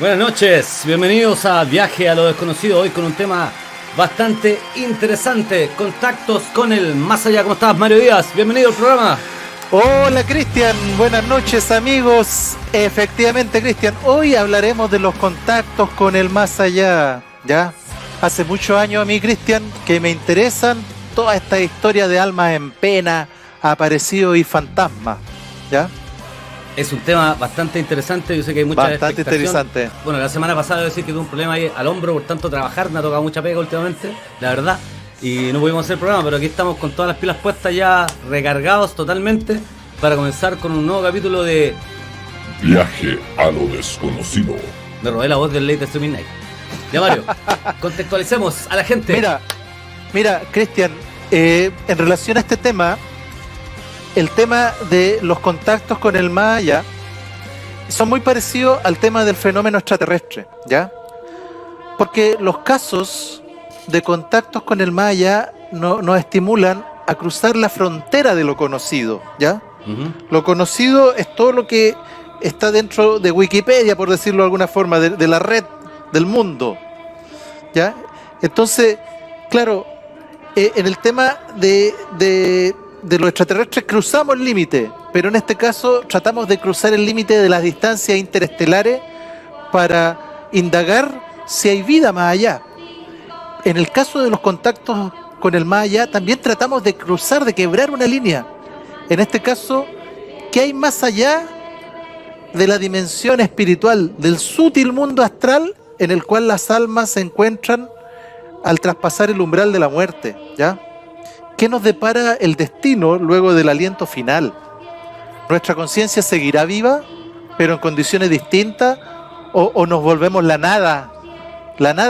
Buenas noches, bienvenidos a Viaje a lo Desconocido, hoy con un tema bastante interesante, contactos con el más allá. ¿Cómo estás, Mario Díaz? Bienvenido al programa. Hola Cristian, buenas noches amigos. Efectivamente Cristian, hoy hablaremos de los contactos con el más allá. Ya, hace muchos años a mí Cristian que me interesan toda esta historia de almas en pena, aparecidos y fantasmas. ¿Ya? Es un tema bastante interesante, yo sé que hay mucha bastante interesante. Bueno, la semana pasada debo decir que tuve un problema ahí al hombro, por tanto trabajar, me ha tocado mucha pega últimamente, la verdad, y no pudimos hacer el programa, pero aquí estamos con todas las pilas puestas ya, recargados totalmente, para comenzar con un nuevo capítulo de Viaje a lo Desconocido. Me robé la voz del Late Streaming Night. Ya, Mario, contextualicemos a la gente. Mira, Cristian, en relación a este tema, el tema de los contactos con el más allá son muy parecidos al tema del fenómeno extraterrestre, ¿ya? Porque los casos de contactos con el más allá nos estimulan a cruzar la frontera de lo conocido, ¿ya? Lo conocido es todo lo que está dentro de Wikipedia, por decirlo de alguna forma, de la red del mundo, ¿ya? Entonces, claro, en el tema de los extraterrestres cruzamos el límite, pero en este caso tratamos de cruzar el límite de las distancias interestelares para indagar si hay vida más allá. En el caso de los contactos con el más allá, también tratamos de cruzar, de quebrar una línea. En este caso, ¿qué hay más allá de la dimensión espiritual, del sutil mundo astral en el cual las almas se encuentran al traspasar el umbral de la muerte? ¿Ya? ¿Qué nos depara el destino luego del aliento final? ¿Nuestra conciencia seguirá viva, pero en condiciones distintas? ¿O nos volvemos la nada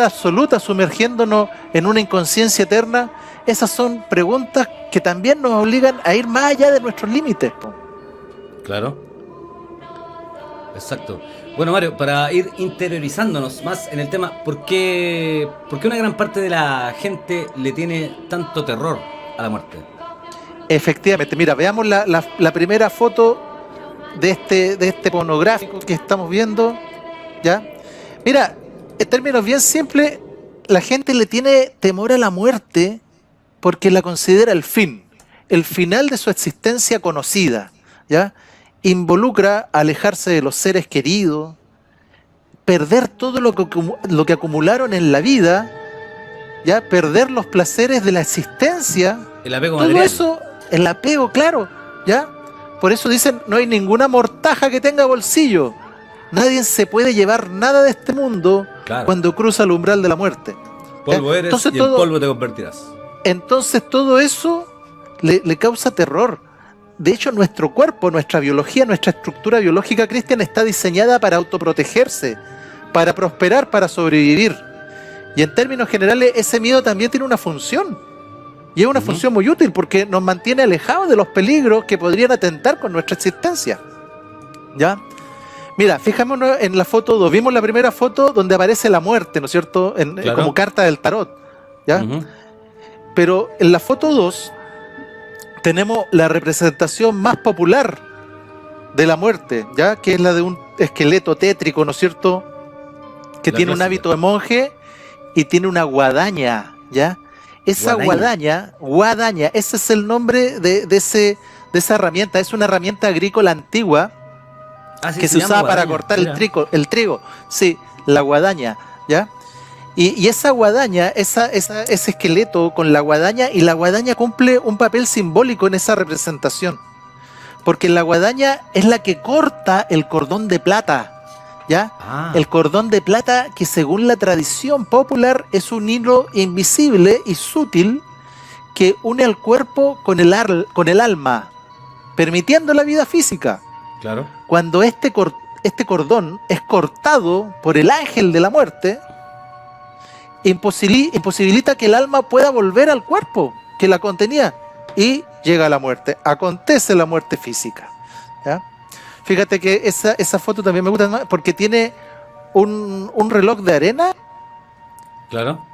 absoluta, sumergiéndonos en una inconsciencia eterna? Esas son preguntas que también nos obligan a ir más allá de nuestros límites. Claro. Exacto. Bueno, Mario, para ir interiorizándonos más en el tema, ¿por qué una gran parte de la gente le tiene tanto terror a la muerte? Efectivamente, mira, veamos la primera foto de este pornográfico que estamos viendo, ¿ya? Mira, en términos bien simples, la gente le tiene temor a la muerte porque la considera el final de su existencia conocida, ¿ya? Involucra alejarse de los seres queridos, perder todo lo que acumularon en la vida, ya, perder los placeres de la existencia, el apego todo material. eso, el apego, claro, ya. Por eso dicen, no hay ninguna mortaja que tenga bolsillo. Nadie se puede llevar nada de este mundo, claro, cuando cruza el umbral de la muerte. Polvo eres. Entonces, y en polvo te convertirás. Entonces todo eso le causa terror. De hecho, nuestro cuerpo, nuestra biología, nuestra estructura biológica, Cristian, está diseñada para autoprotegerse, para prosperar, para sobrevivir. Y en términos generales, ese miedo también tiene una función. Y es una función muy útil porque nos mantiene alejados de los peligros que podrían atentar con nuestra existencia. ¿Ya? Mira, fijémonos en la foto 2. Vimos la primera foto donde aparece la muerte, ¿no es cierto? Claro. Como carta del tarot. ¿Ya? Pero en la foto 2 tenemos la representación más popular de la muerte, ¿ya? Que es la de un esqueleto tétrico, ¿no es cierto? Que tiene un hábito de monje y tiene una guadaña, ¿ya? Esa guadaña, ese es el nombre de esa herramienta. Es una herramienta agrícola antigua que se usaba para cortar el trigo. Sí, la guadaña, ¿ya? Y esa guadaña, ese esqueleto con la guadaña, y la guadaña cumple un papel simbólico en esa representación. Porque la guadaña es la que corta el cordón de plata, ¿ya? El cordón de plata, que según la tradición popular es un hilo invisible y sutil que une al cuerpo con el alma, permitiendo la vida física. Claro. Cuando este cordón es cortado por el ángel de la muerte, imposibilita que el alma pueda volver al cuerpo que la contenía, y llega la muerte, acontece la muerte física, ¿ya? Fíjate que esa foto también me gusta más porque tiene un reloj de arena, claro,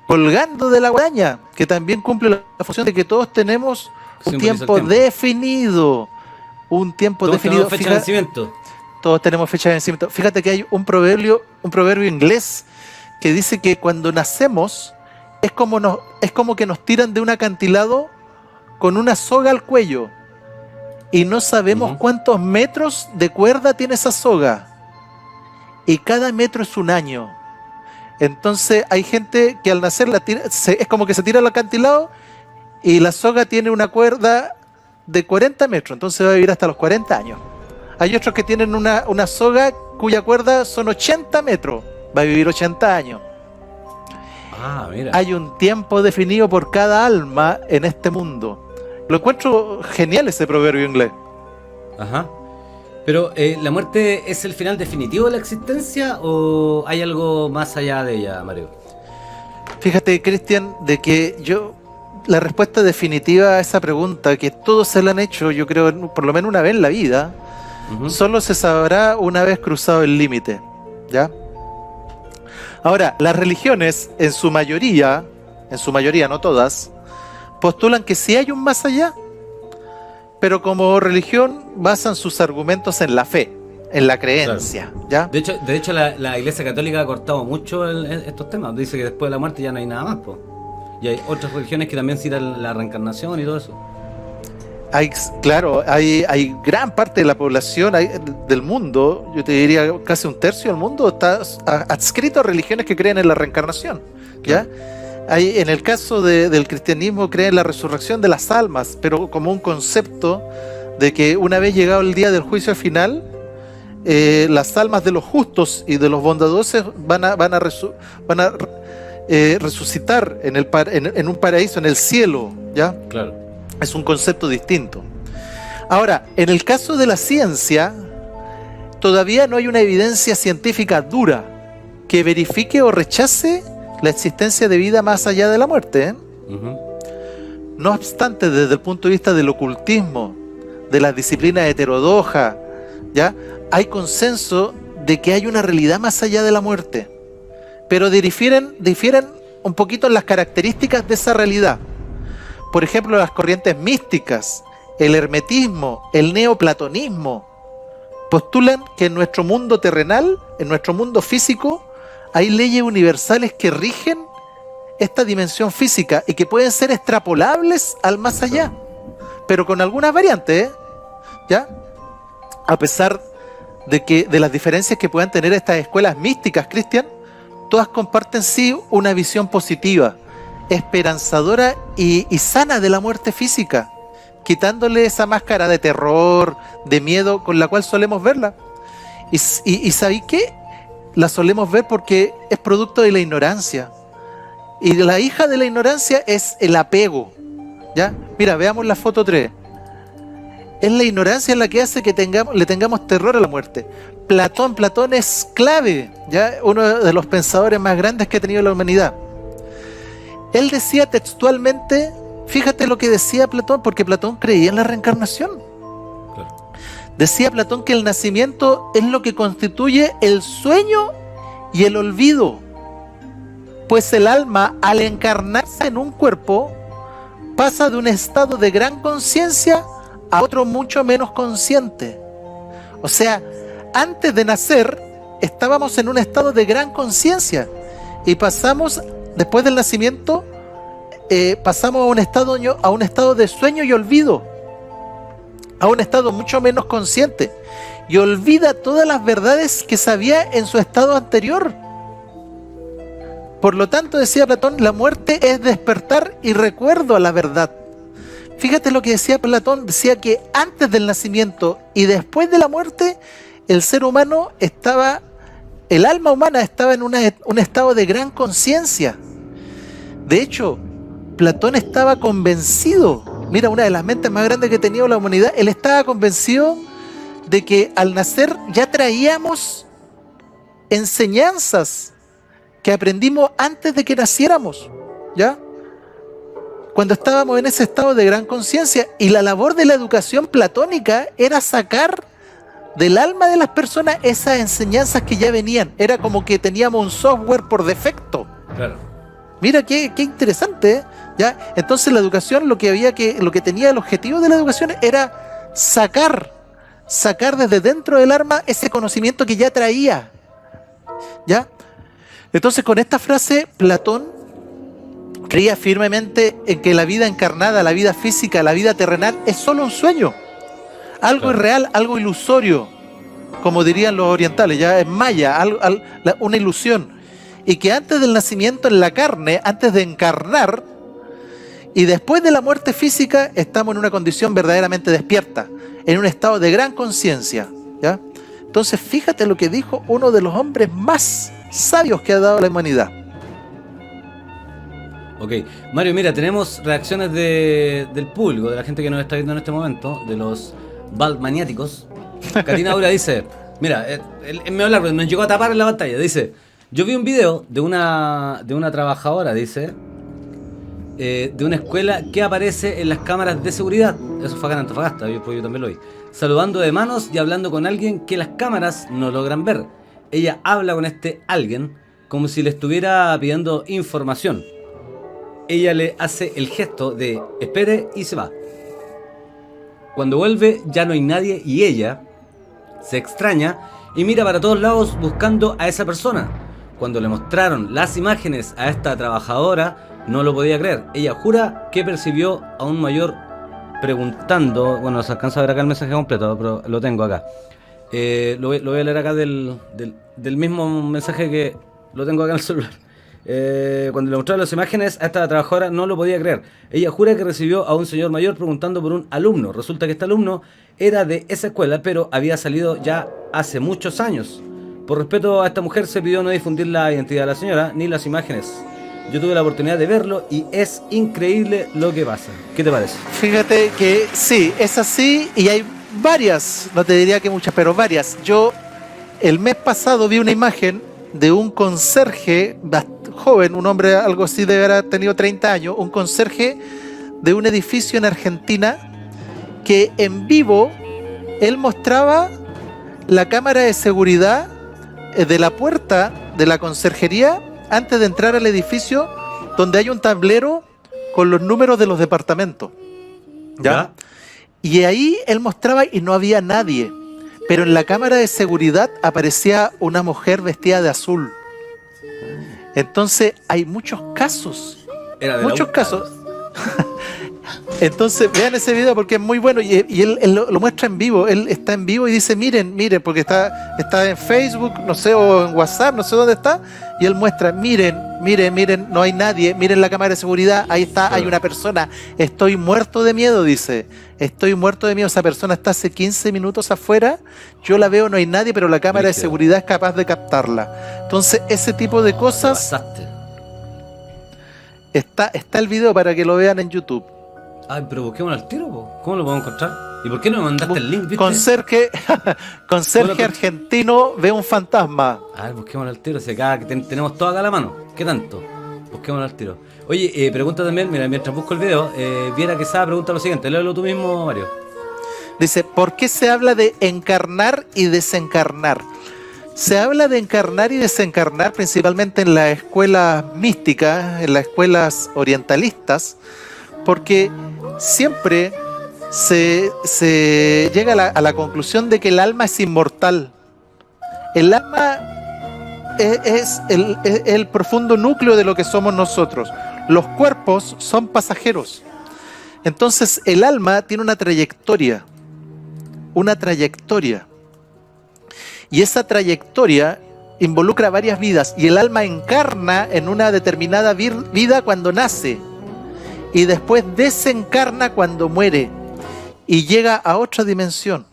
colgando de la guadaña, que también cumple la función de que todos tenemos un tiempo definido. Un tiempo todos definido. fecha de vencimiento. Todos tenemos fecha de vencimiento. Fíjate que hay un proverbio inglés que dice que cuando nacemos es como que nos tiran de un acantilado con una soga al cuello y no sabemos cuántos metros de cuerda tiene esa soga y cada metro es un año. Entonces hay gente que al nacer es como que se tira al acantilado y la soga tiene una cuerda de 40 metros, entonces va a vivir hasta los 40 años. Hay otros que tienen una soga cuya cuerda son 80 metros. Va a vivir 80 años. Ah, mira. Hay un tiempo definido por cada alma en este mundo. Lo encuentro genial ese proverbio inglés. Ajá. Pero, ¿la muerte es el final definitivo de la existencia o hay algo más allá de ella, Mario? Fíjate, Cristian, de que la respuesta definitiva a esa pregunta, que todos se la han hecho, yo creo, por lo menos una vez en la vida, solo se sabrá una vez cruzado el límite, ¿ya? Ahora, las religiones, en su mayoría, no todas, postulan que sí hay un más allá, pero como religión basan sus argumentos en la fe, en la creencia, ¿ya? De hecho la Iglesia Católica ha cortado mucho estos temas. Dice que después de la muerte ya no hay nada más, po. Y hay otras religiones que también citan la reencarnación y todo eso. Hay gran parte de la población del mundo, yo te diría casi un tercio del mundo, está adscrito a religiones que creen en la reencarnación, ¿ya? En el caso del cristianismo creen en la resurrección de las almas, pero como un concepto de que una vez llegado el día del juicio final, las almas de los justos y de los bondadosos van a resucitar en un paraíso, en el cielo, ¿ya? Claro. Es un concepto distinto. Ahora, en el caso de la ciencia, todavía no hay una evidencia científica dura que verifique o rechace la existencia de vida más allá de la muerte, ¿eh? No obstante, desde el punto de vista del ocultismo, de las disciplinas heterodoxas, ¿ya? Hay consenso de que hay una realidad más allá de la muerte, pero difieren un poquito en las características de esa realidad. Por ejemplo, las corrientes místicas, el hermetismo, el neoplatonismo, postulan que en nuestro mundo terrenal, en nuestro mundo físico, hay leyes universales que rigen esta dimensión física y que pueden ser extrapolables al más allá, pero con algunas variantes, ¿ya? A pesar de las diferencias que puedan tener estas escuelas místicas, Cristian, todas comparten sí una visión positiva, esperanzadora y sana de la muerte física, quitándole esa máscara de terror, de miedo con la cual solemos verla. Y ¿sabéis qué? La solemos ver porque es producto de la ignorancia. Y la hija de la ignorancia es el apego, ¿ya? Mira, veamos la foto 3. Es la ignorancia la que hace que le tengamos terror a la muerte. Platón es clave, ¿ya? Uno de los pensadores más grandes que ha tenido la humanidad. Él decía textualmente, fíjate lo que decía Platón, porque Platón creía en la reencarnación. Claro. Decía Platón que el nacimiento es lo que constituye el sueño y el olvido, pues el alma, al encarnarse en un cuerpo, pasa de un estado de gran conciencia a otro mucho menos consciente. O sea, antes de nacer estábamos en un estado de gran conciencia y pasamos, después del nacimiento, pasamos a un estado de sueño y olvido, a un estado mucho menos consciente, y olvida todas las verdades que sabía en su estado anterior. Por lo tanto, decía Platón, la muerte es despertar y recuerdo a la verdad. Fíjate lo que decía Platón, decía que antes del nacimiento y después de la muerte, el ser humano el alma humana estaba en un estado de gran conciencia. De hecho, Platón estaba convencido, mira, una de las mentes más grandes que ha tenido la humanidad, él estaba convencido de que al nacer ya traíamos enseñanzas que aprendimos antes de que naciéramos, ¿ya? Cuando estábamos en ese estado de gran conciencia, y la labor de la educación platónica era sacar del alma de las personas esas enseñanzas que ya venían. Era como que teníamos un software por defecto. Claro. Mira qué interesante, ¿eh? ¿Ya? Entonces la educación, lo que tenía el objetivo de la educación era sacar sacar desde dentro del alma ese conocimiento que ya traía. ¿Ya? Entonces, con esta frase, Platón creía firmemente en que la vida encarnada, la vida física, la vida terrenal es solo un sueño, algo irreal, algo ilusorio, como dirían los orientales, ya es maya, una ilusión, y que antes del nacimiento en la carne, antes de encarnar, y después de la muerte física, estamos en una condición verdaderamente despierta, en un estado de gran conciencia, ¿ya? Entonces, fíjate lo que dijo uno de los hombres más sabios que ha dado la humanidad. Ok, Mario, mira, tenemos reacciones del público, de la gente que nos está viendo en este momento, de los Balmaniáticos. Katina Aura dice, mira, es medio largo, nos llegó a tapar en la pantalla, dice, yo vi un video de una trabajadora, dice, de una escuela que aparece en las cámaras de seguridad, eso fue acá en Antofagasta, yo también lo vi, saludando de manos y hablando con alguien que las cámaras no logran ver. Ella habla con este alguien como si le estuviera pidiendo información. Ella le hace el gesto de espere y se va. Cuando vuelve ya no hay nadie y ella se extraña y mira para todos lados buscando a esa persona. Cuando le mostraron las imágenes a esta trabajadora no lo podía creer. Ella jura que percibió a un mayor preguntando, bueno, se alcanza a ver acá el mensaje completo, pero lo tengo acá. Lo voy a leer acá del mismo mensaje que lo tengo acá en el celular. Cuando le mostraron las imágenes a esta trabajadora no lo podía creer. Ella jura que recibió a un señor mayor preguntando por un alumno. Resulta que este alumno era de esa escuela, pero había salido ya hace muchos años. Por respeto a esta mujer se pidió no difundir la identidad de la señora ni las imágenes. Yo tuve la oportunidad de verlo y es increíble lo que pasa. ¿Qué te parece? Fíjate que sí, es así y hay varias, no te diría que muchas, pero varias. Yo el mes pasado vi una imagen de un conserje joven, un hombre algo así de haber tenido 30 años, un conserje de un edificio en Argentina que en vivo él mostraba la cámara de seguridad de la puerta de la conserjería antes de entrar al edificio, donde hay un tablero con los números de los departamentos. ¿Ya? Y ahí él mostraba y no había nadie. Pero en la cámara de seguridad aparecía una mujer vestida de azul. Entonces hay muchos casos. Muchos casos. Entonces vean ese video porque es muy bueno y él lo muestra en vivo. Él está en vivo y dice miren, porque está en Facebook, no sé, o en WhatsApp, no sé dónde está. Y él muestra, miren, no hay nadie, miren la cámara de seguridad, ahí está, hay una persona. Estoy muerto de miedo, dice. Estoy muerto de miedo, esa persona está hace 15 minutos afuera, yo la veo, no hay nadie, pero la cámara de seguridad es capaz de captarla. Entonces, ese tipo de cosas... Está el video para que lo vean en YouTube. Ay, pero busquémoslo al tiro, po. ¿Cómo lo podemos encontrar? ¿Y por qué no me mandaste el link, viste? Conserje argentino ve un fantasma. A ver, busquémoslo al tiro, si acá tenemos todo acá a la mano. ¿Qué tanto? Busquémoslo al tiro. Oye, pregunta también, mira, mientras busco el video, Viera Quesada pregunta lo siguiente, léelo tú mismo, Mario. Dice, ¿por qué se habla de encarnar y desencarnar? Se habla de encarnar y desencarnar principalmente en las escuelas místicas, en las escuelas orientalistas, porque siempre se llega a la conclusión de que el alma es inmortal. El alma es el profundo núcleo de lo que somos nosotros. Los cuerpos son pasajeros. Entonces el alma tiene una trayectoria. Y esa trayectoria involucra varias vidas. Y el alma encarna en una determinada vida cuando nace. Y después desencarna cuando muere. Y llega a otra dimensión.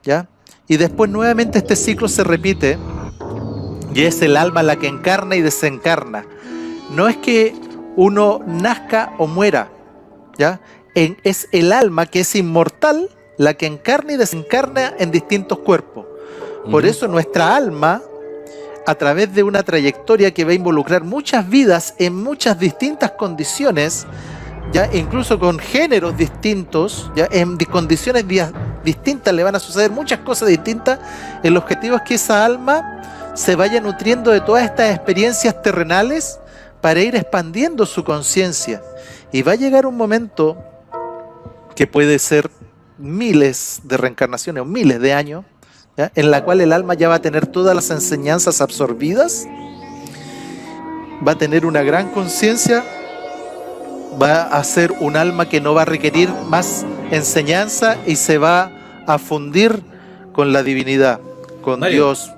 ¿Ya? Y después nuevamente este ciclo se repite. Y es el alma la que encarna y desencarna. No es que uno nazca o muera. ¿Ya? Es el alma que es inmortal la que encarna y desencarna en distintos cuerpos. Por eso nuestra alma, a través de una trayectoria que va a involucrar muchas vidas en muchas distintas condiciones, ya incluso con géneros distintos, ya en condiciones distintas le van a suceder muchas cosas distintas, el objetivo es que esa alma se vaya nutriendo de todas estas experiencias terrenales para ir expandiendo su conciencia. Y va a llegar un momento que puede ser miles de reencarnaciones o miles de años, ¿ya? En la cual el alma ya va a tener todas las enseñanzas absorbidas, va a tener una gran conciencia, va a ser un alma que no va a requerir más enseñanza y se va a fundir con la divinidad, con Mario. Dios.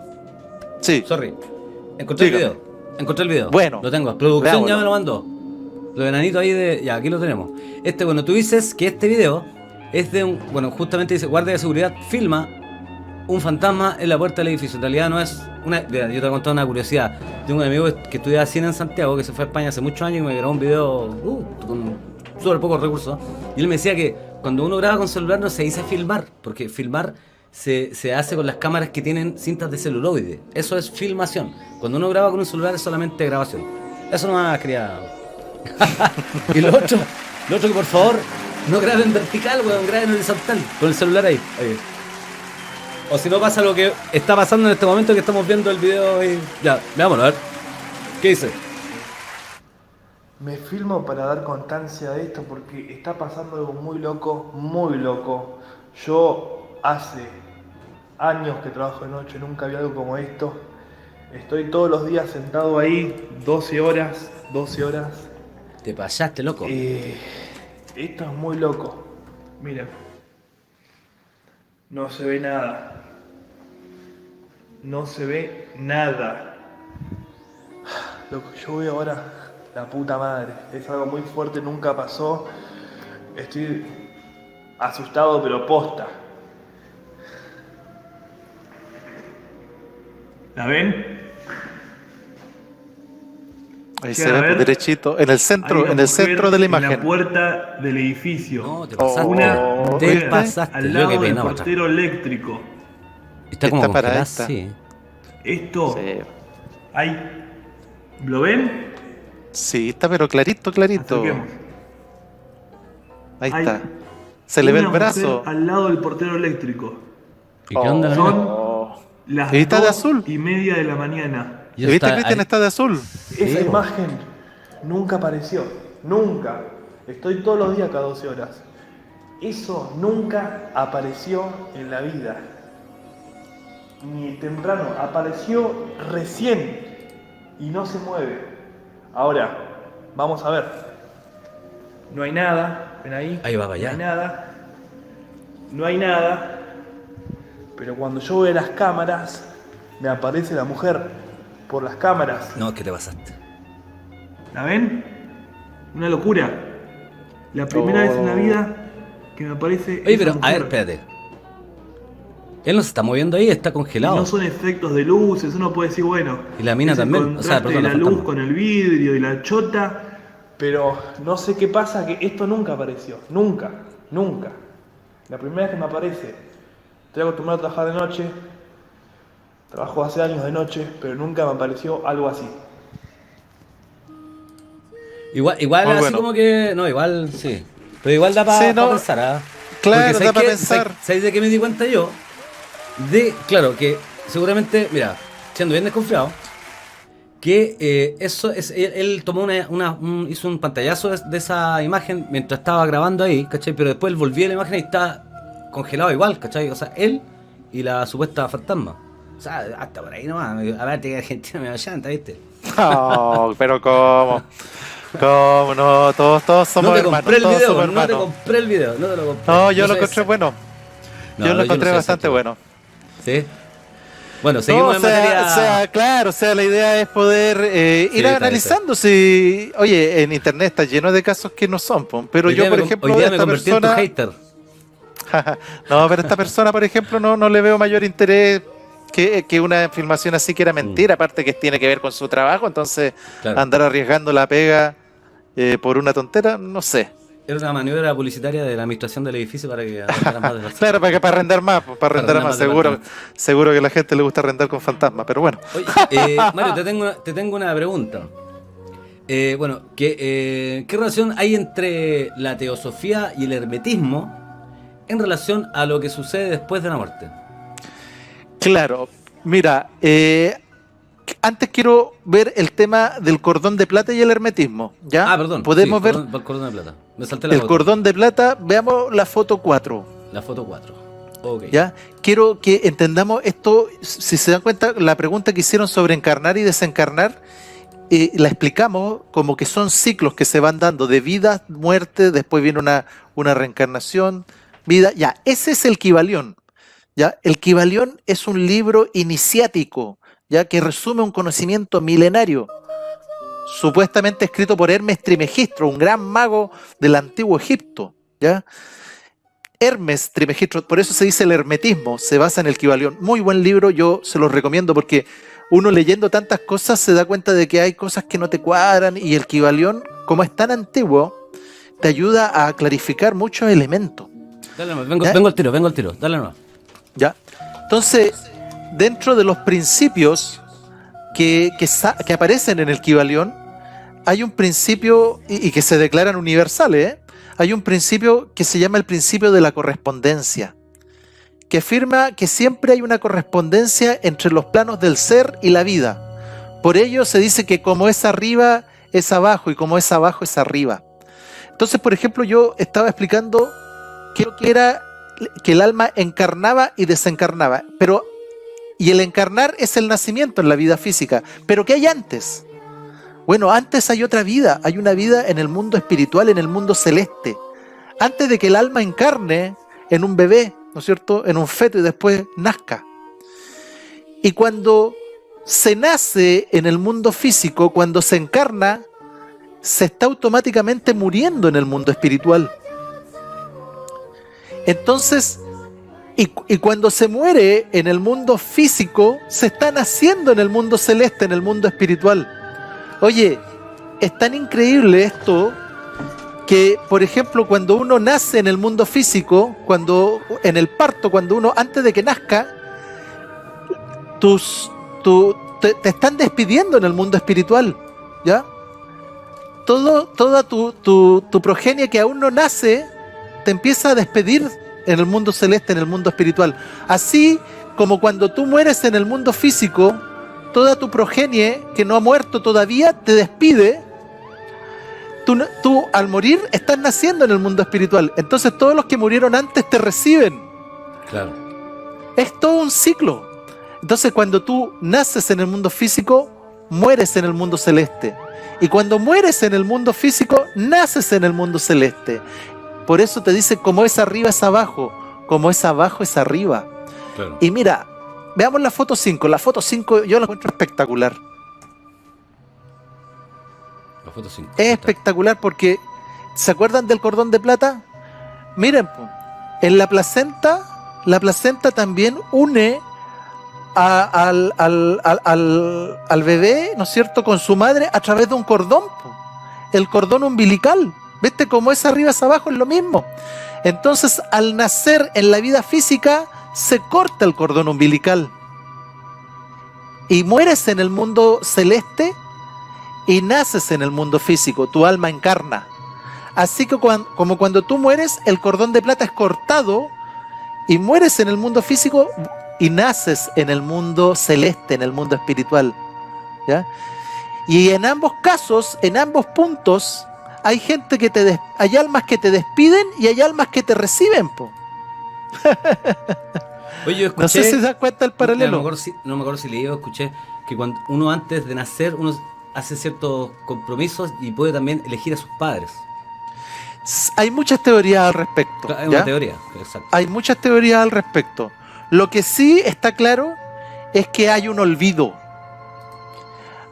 Sí. Sorry. Encontré Dígame. el video. Encontré el video. Bueno. Lo tengo. Producción Veámoslo. ya me lo mandó. Los enanitos ahí de. Ya, aquí lo tenemos. Bueno, tú dices que este video es de un. Bueno, justamente dice: guardia de seguridad filma un fantasma en la puerta del edificio. En realidad no es una. Mira, yo te voy a contar una curiosidad. Tengo un amigo que estudia cine en Santiago, que se fue a España hace muchos años y me grabó un video con súper pocos recursos. Y él me decía que cuando uno graba con celular no se dice filmar, porque filmar se hace con las cámaras que tienen cintas de celuloide. Eso es filmación. Cuando uno graba con un celular es solamente grabación. Eso no más quería. Y lo otro que por favor no graben vertical, weón, graben horizontal con el celular ahí. O si no pasa lo que está pasando en este momento que estamos viendo el video y... Ya, veámoslo, a ver. ¿Qué dice? Me filmo para dar constancia de esto porque está pasando algo muy loco, muy loco. Yo hace años que trabajo de noche, nunca vi algo como esto. Estoy todos los días sentado ahí, 12 horas. Te pasaste, loco. Esto es muy loco. Miren. No se ve nada. No se ve nada. Lo que yo veo ahora, la puta madre. Es algo muy fuerte, nunca pasó. Estoy asustado, pero posta. ¿La ven? Ahí Sí, se a ve ver. derechito, en el centro, Hay una en el mujer centro de la en la imagen. puerta del edificio. No, te pasaste. Una te mujer pasaste. al Yo lado que del peinado atrás. portero eléctrico. Está como Está para congelada, esta. sí. Esto Sí. hay. ¿Lo ven? Sí, está pero clarito. Acerquemos. Ahí Hay está. Se le ve el una mujer brazo. al lado del portero eléctrico. ¿Y qué onda, Son amigo? las Ahí está de 2:30 de la mañana. Y ¿Viste, está Cristian? ahí. Está de azul. Esa po. imagen nunca apareció. Nunca. Estoy todos los días cada 12 horas. Eso nunca apareció en la vida. Ni temprano. Apareció recién. Y no se mueve. Ahora, vamos a ver. No hay nada. ¿Ven ahí? Ahí va para allá. No hay nada. No hay nada. Pero cuando yo veo las cámaras, me aparece la mujer por las cámaras. No, es que te pasaste. ¿La ven? Una locura. La primera vez en la vida que me aparece. Oye, esa pero, a mujer. ver, espérate. Él no se está moviendo ahí, está Y congelado. no son efectos de luces, uno puede decir, bueno. Y la mina es el también, o sea, contraste perdón, de la la luz fantasma. con el vidrio y la chota. Pero no sé qué pasa, que esto nunca apareció. Nunca. La primera vez que me aparece. Estoy acostumbrado a trabajar de noche. Trabajo hace años de noche, pero nunca me apareció algo así. Igual Muy así bueno. como que. No, igual sí. Pero igual da para Sí, no. pensar, ¿ah? Claro, Porque, da ¿sabes pa' qué? pensar. ¿Sabes de qué me di cuenta yo? Claro, que seguramente, mira, siendo bien desconfiado, que eso es. Él tomó hizo un pantallazo de esa imagen mientras estaba grabando ahí, ¿cachai? Pero después él volvía a la imagen y está congelado igual, ¿cachai? O sea, él y la supuesta fantasma. O sea, hasta por ahí nomás. A ver, que Argentina me llanta, ¿viste? No, pero ¿cómo? ¿Cómo? No, todos somos No te hermanos. compré el todos video, somos no te hermanos. compré el video, no te lo compré. No, yo No lo sé encontré bueno. No, Yo lo no encontré sé bastante exacto. bueno. ¿Sí? Bueno, No, seguimos en materia. claro, la idea es poder ir está analizando si, oye, en internet está lleno de casos que no son, po, pero Hoy yo, día por me ejemplo, hoy día a me esta convertí en tu persona, hater. no, pero esta persona, por ejemplo, no le veo mayor interés que una filmación así que era mentira, aparte que tiene que ver con su trabajo, entonces Claro. andar arriesgando la pega por una tontera, no sé. Era una maniobra publicitaria de la administración del edificio para que arrendaran más de las. Claro, para arrendar más, pues, para arrendar arrendar más, más seguro, departamentos. seguro que a la gente le gusta arrendar con fantasmas, pero bueno. Oye, Mario, te tengo una pregunta. Bueno, ¿qué relación hay entre la teosofía y el hermetismo en relación a lo que sucede después de la muerte? Claro, mira, antes quiero ver el tema del cordón de plata y el hermetismo, ¿ya? Ah, perdón. Podemos sí, ver cordón de plata. Me salté la el foto. cordón de plata, veamos la foto 4, La foto 4. Ok. ¿Ya? Quiero que entendamos esto. Si se dan cuenta, la pregunta que hicieron sobre encarnar y desencarnar, la explicamos como que son ciclos que se van dando de vida, muerte, después viene una reencarnación, vida. Ya, ese es el Kybalión. ¿Ya? El Kybalión es un libro iniciático, ya que resume un conocimiento milenario, supuestamente escrito por Hermes Trismegistro, un gran mago del antiguo Egipto. ¿Ya? Hermes Trismegistro, por eso se dice el hermetismo, se basa en el Kybalión. Muy buen libro, yo se los recomiendo porque uno leyendo tantas cosas se da cuenta de que hay cosas que no te cuadran y el Kybalión, como es tan antiguo, te ayuda a clarificar muchos elementos. Dale nomás, vengo al tiro, dale nomás. ¿Ya? Entonces, dentro de los principios que aparecen en el Kybalión, hay un principio y que se declaran universales, hay un principio que se llama el principio de la correspondencia, que afirma que siempre hay una correspondencia entre los planos del ser y la vida. Por ello se dice que como es arriba, es abajo, y como es abajo, es arriba. Entonces, por ejemplo, yo estaba explicando que era que el alma encarnaba y desencarnaba, y el encarnar es el nacimiento en la vida física, pero ¿qué hay antes? Bueno, antes hay otra vida, hay una vida en el mundo espiritual, en el mundo celeste. Antes de que el alma encarne en un bebé, ¿no es cierto?, en un feto y después nazca. Y cuando se nace en el mundo físico, cuando se encarna, se está automáticamente muriendo en el mundo espiritual. Entonces, y cuando se muere en el mundo físico, se está naciendo en el mundo celeste, en el mundo espiritual. Oye, es tan increíble esto que, por ejemplo, cuando uno nace en el mundo físico, en el parto, cuando uno, antes de que nazca, te están despidiendo en el mundo espiritual, ¿ya? Toda tu progenie que aún no nace, te empieza a despedir en el mundo celeste, en el mundo espiritual. Así como cuando tú mueres en el mundo físico, toda tu progenie que no ha muerto todavía te despide. Tú al morir estás naciendo en el mundo espiritual. Entonces todos los que murieron antes te reciben. Claro. Es todo un ciclo. Entonces cuando tú naces en el mundo físico, mueres en el mundo celeste. Y cuando mueres en el mundo físico, naces en el mundo celeste. Por eso te dice, como es arriba es abajo, como es abajo es arriba. Claro. Y mira, veamos la foto 5. La foto 5 yo la encuentro espectacular. La foto 5. Es espectacular porque, ¿se acuerdan del cordón de plata? Miren, en la placenta también une al bebé, ¿no es cierto?, con su madre a través de un cordón, el cordón umbilical. ¿Viste cómo es arriba es abajo? Es lo mismo. Entonces, al nacer en la vida física, se corta el cordón umbilical. Y mueres en el mundo celeste y naces en el mundo físico. Tu alma encarna. Así que como cuando tú mueres, el cordón de plata es cortado y mueres en el mundo físico y naces en el mundo celeste, en el mundo espiritual. ¿Ya? Y en ambos casos, en ambos puntos, hay gente hay almas que te despiden y hay almas que te reciben, po. Oye, yo escuché, no sé si se da cuenta el paralelo. No me acuerdo si leí o escuché que cuando uno antes de nacer, uno hace ciertos compromisos y puede también elegir a sus padres. Hay muchas teorías al respecto. Hay una teoría, exacto. Hay muchas teorías al respecto. Lo que sí está claro es que hay un olvido.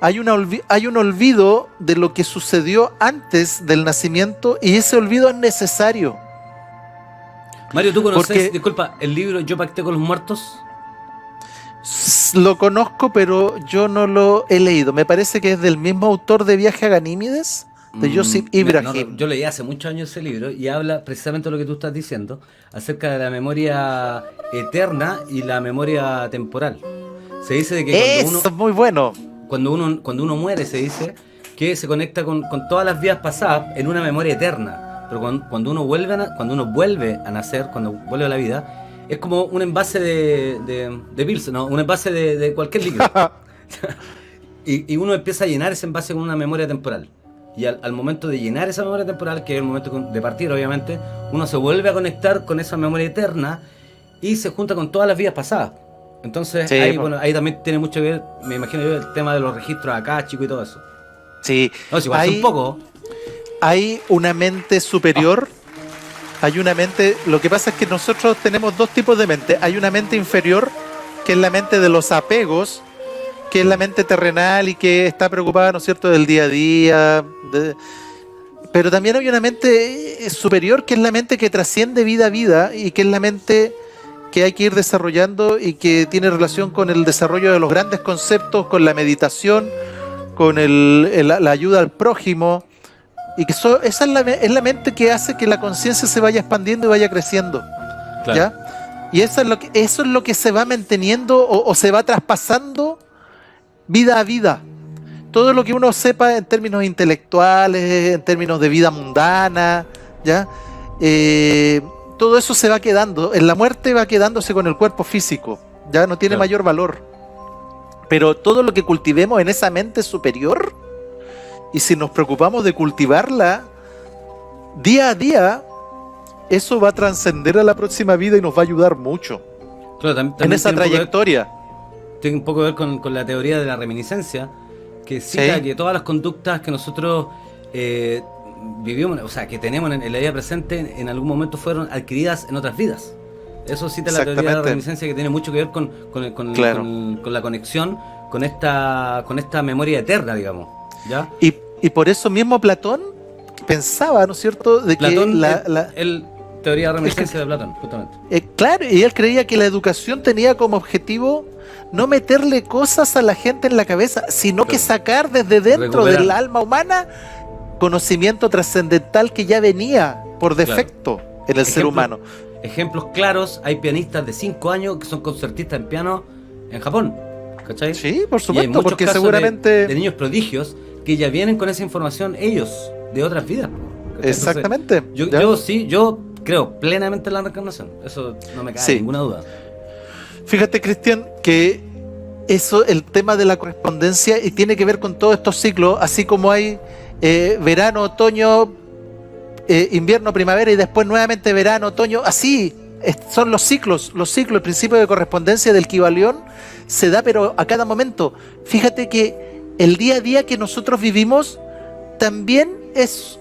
Hay un olvido de lo que sucedió antes del nacimiento y ese olvido es necesario. Mario, ¿tú conoces, disculpa, el libro Yo pacté con los muertos? Lo conozco, pero yo no lo he leído. Me parece que es del mismo autor de Viaje a Ganímedes, de Joseph Ibrahim. No, yo leí hace muchos años ese libro y habla precisamente de lo que tú estás diciendo, acerca de la memoria eterna y la memoria temporal. Se dice de que Eso es muy bueno. Cuando uno muere, se dice que se conecta con todas las vidas pasadas en una memoria eterna. Pero cuando uno vuelve a nacer, cuando vuelve a la vida, es como un envase de Pilsen, ¿no? Un envase de cualquier líquido. y uno empieza a llenar ese envase con una memoria temporal. y al momento de llenar esa memoria temporal, que es el momento de partir obviamente, uno se vuelve a conectar con esa memoria eterna y se junta con todas las vidas pasadas. Entonces Sí, ahí, po. bueno, ahí también tiene mucho que ver, me imagino yo, el tema de los registros acá, chico, y todo eso. Sí, No, si igual es un poco. hay una mente superior, hay una mente, lo que pasa es que nosotros tenemos dos tipos de mente. Hay una mente inferior, que es la mente de los apegos, que es la mente terrenal y que está preocupada, ¿no es cierto?, del día a día. Pero también hay una mente superior, que es la mente que trasciende vida a vida y que es la mente que hay que ir desarrollando y que tiene relación con el desarrollo de los grandes conceptos, con la meditación, con la ayuda al prójimo. Y que esa es la mente que hace que la conciencia se vaya expandiendo y vaya creciendo. Claro. ¿Ya? Y eso es lo que se va manteniendo o se va traspasando vida a vida. Todo lo que uno sepa en términos intelectuales, en términos de vida mundana, ¿ya? Todo eso se va quedando. En la muerte va quedándose con el cuerpo físico. Ya no tiene Claro. mayor valor. Pero todo lo que cultivemos en esa mente superior, y si nos preocupamos de cultivarla día a día, eso va a trascender a la próxima vida y nos va a ayudar mucho Claro, también en esa tiene un poco que ver- trayectoria. tiene un poco que ver con la teoría de la reminiscencia, que cita Sí. que todas las conductas que nosotros vivimos, o sea, que tenemos en la vida presente, en algún momento fueron adquiridas en otras vidas. Eso cita la teoría de la Exactamente. reminiscencia, que tiene mucho que ver Claro. con la conexión con esta memoria eterna, digamos. ¿Ya? Y por eso mismo Platón pensaba, ¿no es cierto?, de que Platón, teoría de la reminiscencia de Platón, justamente. claro, y él creía que la educación tenía como objetivo no meterle cosas a la gente en la cabeza, sino que Claro. sacar desde dentro Recuperar. del alma humana conocimiento trascendental que ya venía por defecto en el ser Ejemplo- humano. Ejemplos claros, hay pianistas de 5 años que son concertistas en piano en Japón, ¿cachai? Sí, por Y hay supuesto, muchos porque casos seguramente... de niños prodigios que ya vienen con esa información ellos, de otras vidas. ¿cachai? Exactamente. Entonces, ¿Ya? yo creo plenamente en la reencarnación, eso no me cae Sí. ninguna duda. Fíjate, Cristian, que eso, el tema de la correspondencia, y tiene que ver con todos estos ciclos, así como hay verano, otoño, invierno, primavera y después nuevamente verano, otoño, así son los ciclos, el principio de correspondencia del Kybalión se da pero a cada momento. Fíjate que el día a día que nosotros vivimos también es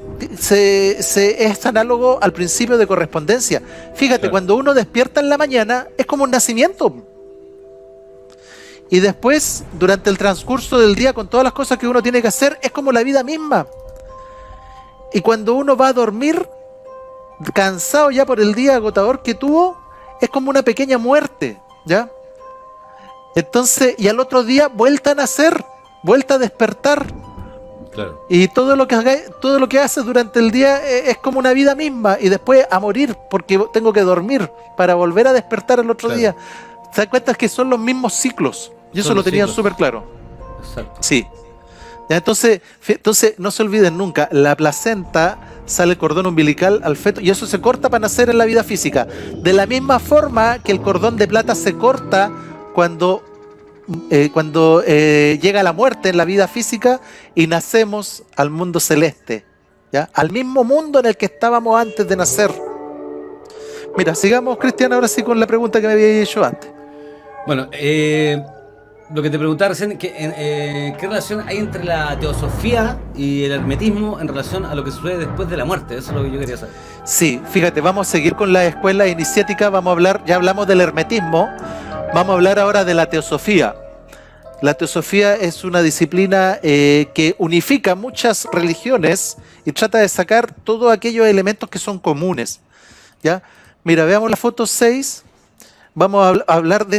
análogo al principio de correspondencia. Fíjate, Claro. cuando uno despierta en la mañana es como un nacimiento. Y después, durante el transcurso del día, con todas las cosas que uno tiene que hacer, es como la vida misma. Y cuando uno va a dormir, cansado ya por el día agotador que tuvo, es como una pequeña muerte, ¿ya? Entonces, y al otro día, vuelta a nacer, vuelta a despertar. Claro. Y todo lo que haces durante el día es como una vida misma. Y después a morir, porque tengo que dormir para volver a despertar el otro Claro. día. ¿Te das cuenta que son los mismos ciclos? Y eso Son lo los tenían ciclos. súper claro. Exacto. Sí. Ya, entonces no se olviden nunca, la placenta sale el cordón umbilical al feto y eso se corta para nacer en la vida física. De la misma forma que el cordón de plata se corta cuando llega la muerte en la vida física y nacemos al mundo celeste, ¿ya? Al mismo mundo en el que estábamos antes de nacer. Mira, sigamos, Cristian, ahora sí con la pregunta que me había hecho antes. Bueno, lo que te preguntaba recién, ¿qué relación hay entre la teosofía y el hermetismo en relación a lo que sucede después de la muerte? Eso es lo que yo quería saber. Sí, fíjate, vamos a seguir con la escuela iniciática, vamos a hablar, ya hablamos del hermetismo, vamos a hablar ahora de la teosofía. La teosofía es una disciplina que unifica muchas religiones y trata de sacar todos aquellos elementos que son comunes, ¿ya? Mira, veamos la foto 6. Vamos a hablar de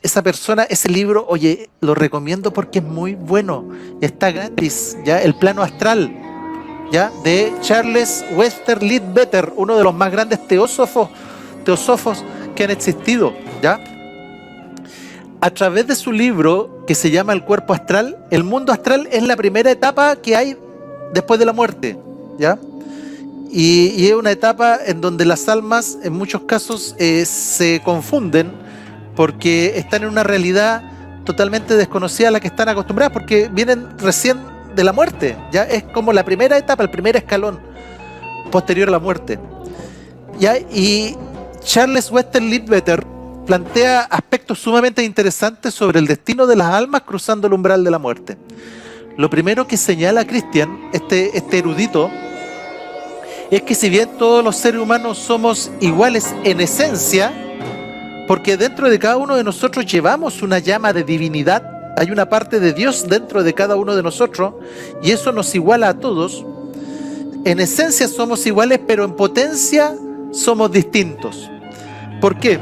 esa persona, ese libro. Oye, lo recomiendo porque es muy bueno. Está gratis, ¿ya? El plano astral, ¿ya? De Charles Webster Leadbeater, uno de los más grandes teósofos que han existido, ¿ya? A través de su libro, que se llama El cuerpo astral, el mundo astral es la primera etapa que hay después de la muerte, ¿ya? Y es una etapa en donde las almas en muchos casos se confunden porque están en una realidad totalmente desconocida a la que están acostumbradas, porque vienen recién de la muerte. Ya es como la primera etapa, el primer escalón posterior a la muerte. ¿Ya? Y Charles Weston Leadbetter plantea aspectos sumamente interesantes sobre el destino de las almas cruzando el umbral de la muerte. Lo primero que señala Christian, este erudito, es que si bien todos los seres humanos somos iguales en esencia, porque dentro de cada uno de nosotros llevamos una llama de divinidad, hay una parte de Dios dentro de cada uno de nosotros, y eso nos iguala a todos. En esencia somos iguales, pero en potencia somos distintos. ¿Por qué?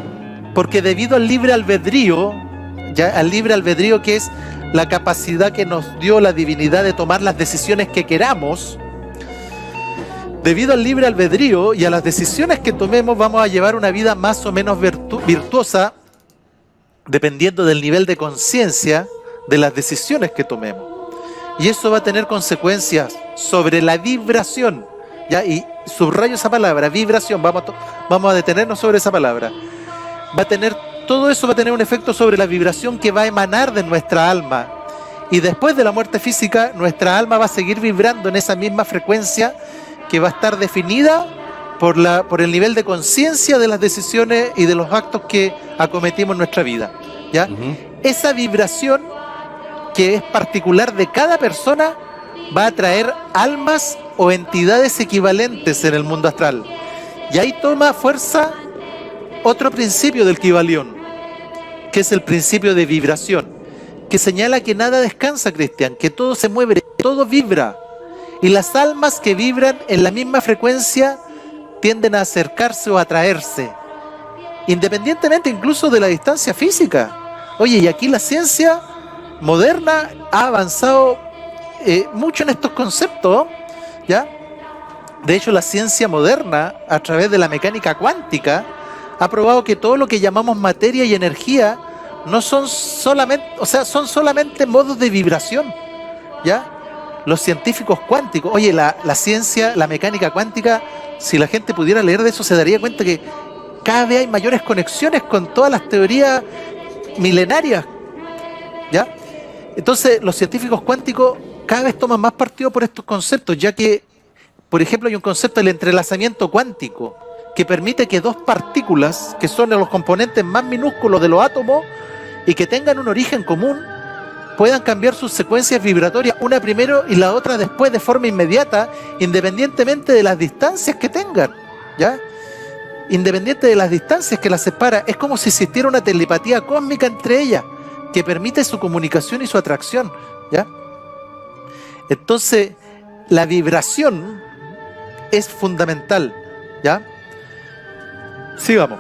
Porque debido al libre albedrío, ya al libre albedrío, que es la capacidad que nos dio la divinidad de tomar las decisiones que queramos, debido al libre albedrío y a las decisiones que tomemos, vamos a llevar una vida más o menos virtuosa, dependiendo del nivel de conciencia de las decisiones que tomemos. Y eso va a tener consecuencias sobre la vibración, ¿ya? Y subrayo esa palabra, vibración, vamos a detenernos sobre esa palabra. Todo eso va a tener un efecto sobre la vibración que va a emanar de nuestra alma. Y después de la muerte física, nuestra alma va a seguir vibrando en esa misma frecuencia que va a estar definida por el nivel de conciencia de las decisiones y de los actos que acometimos en nuestra vida, ¿ya? Esa vibración, que es particular de cada persona, va a traer almas o entidades equivalentes en el mundo astral. Y ahí toma fuerza otro principio del Kybalión, que es el principio de vibración, que señala que nada descansa, Cristian, que todo se mueve, todo vibra. Y las almas que vibran en la misma frecuencia tienden a acercarse o atraerse, independientemente incluso de la distancia física. Oye, y aquí la ciencia moderna ha avanzado mucho en estos conceptos, ¿ya? De hecho, la ciencia moderna, a través de la mecánica cuántica, ha probado que todo lo que llamamos materia y energía no son solamente, son solamente modos de vibración, ¿ya? Los científicos cuánticos, oye, la ciencia, la mecánica cuántica, si la gente pudiera leer de eso, se daría cuenta que cada vez hay mayores conexiones con todas las teorías milenarias, ¿ya? Entonces, los científicos cuánticos cada vez toman más partido por estos conceptos, ya que, por ejemplo, hay un concepto del entrelazamiento cuántico, que permite que dos partículas, que son los componentes más minúsculos de los átomos y que tengan un origen común, puedan cambiar sus secuencias vibratorias, una primero y la otra después, de forma inmediata, independientemente de las distancias que tengan, ¿ya? Independiente de las distancias que las separa. Es como si existiera una telepatía cósmica entre ellas, que permite su comunicación y su atracción, ¿ya? Entonces, la vibración es fundamental, ¿ya? Sigamos.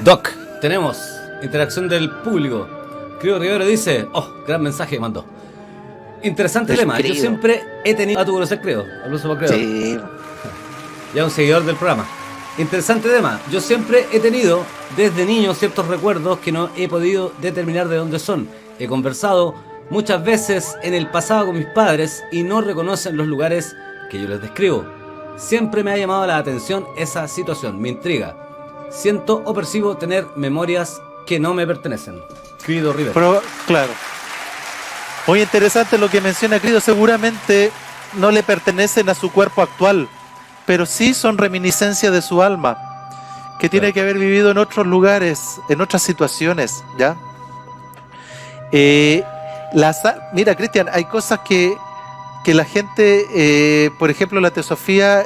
Doc, tenemos interacción del público. Querido Rivero dice, gran mensaje mandó. Interesante tema. Yo siempre he tenido a tu conocer, creo. Aplauso para creo. Sí. Ya un seguidor del programa. Interesante tema. Yo siempre he tenido desde niño ciertos recuerdos que no he podido determinar de dónde son. He conversado muchas veces en el pasado con mis padres y no reconocen los lugares que yo les describo. Siempre me ha llamado la atención esa situación. Me intriga. Siento o percibo tener memorias que no me pertenecen. Querido River. Pero, claro. Muy interesante lo que menciona Crido. Seguramente no le pertenecen a su cuerpo actual, pero sí son reminiscencias de su alma, que tiene que haber vivido en otros lugares, en otras situaciones, ¿ya? Mira, Cristian, hay cosas que la gente, por ejemplo, la teosofía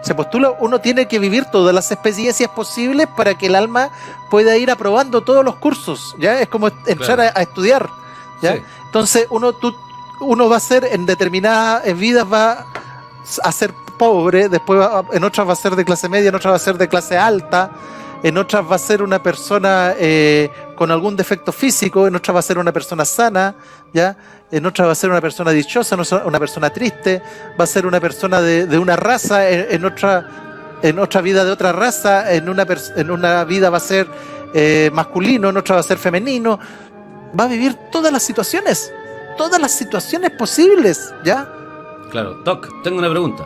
se postula, uno tiene que vivir todas las experiencias posibles para que el alma pueda ir aprobando todos los cursos, ¿ya? Es como entrar a estudiar, ¿ya? Sí. Entonces uno va a ser en determinadas vidas, va a ser pobre, después en otras va a ser de clase media, en otras va a ser de clase alta, en otras va a ser una persona con algún defecto físico, en otras va a ser una persona sana, ¿ya? En otras va a ser una persona dichosa, una persona triste, va a ser una persona de una raza, en otra vida de otra raza, en una vida va a ser masculino, en otra va a ser femenino. Va a vivir todas las situaciones posibles, ¿ya? Claro. Doc, tengo una pregunta.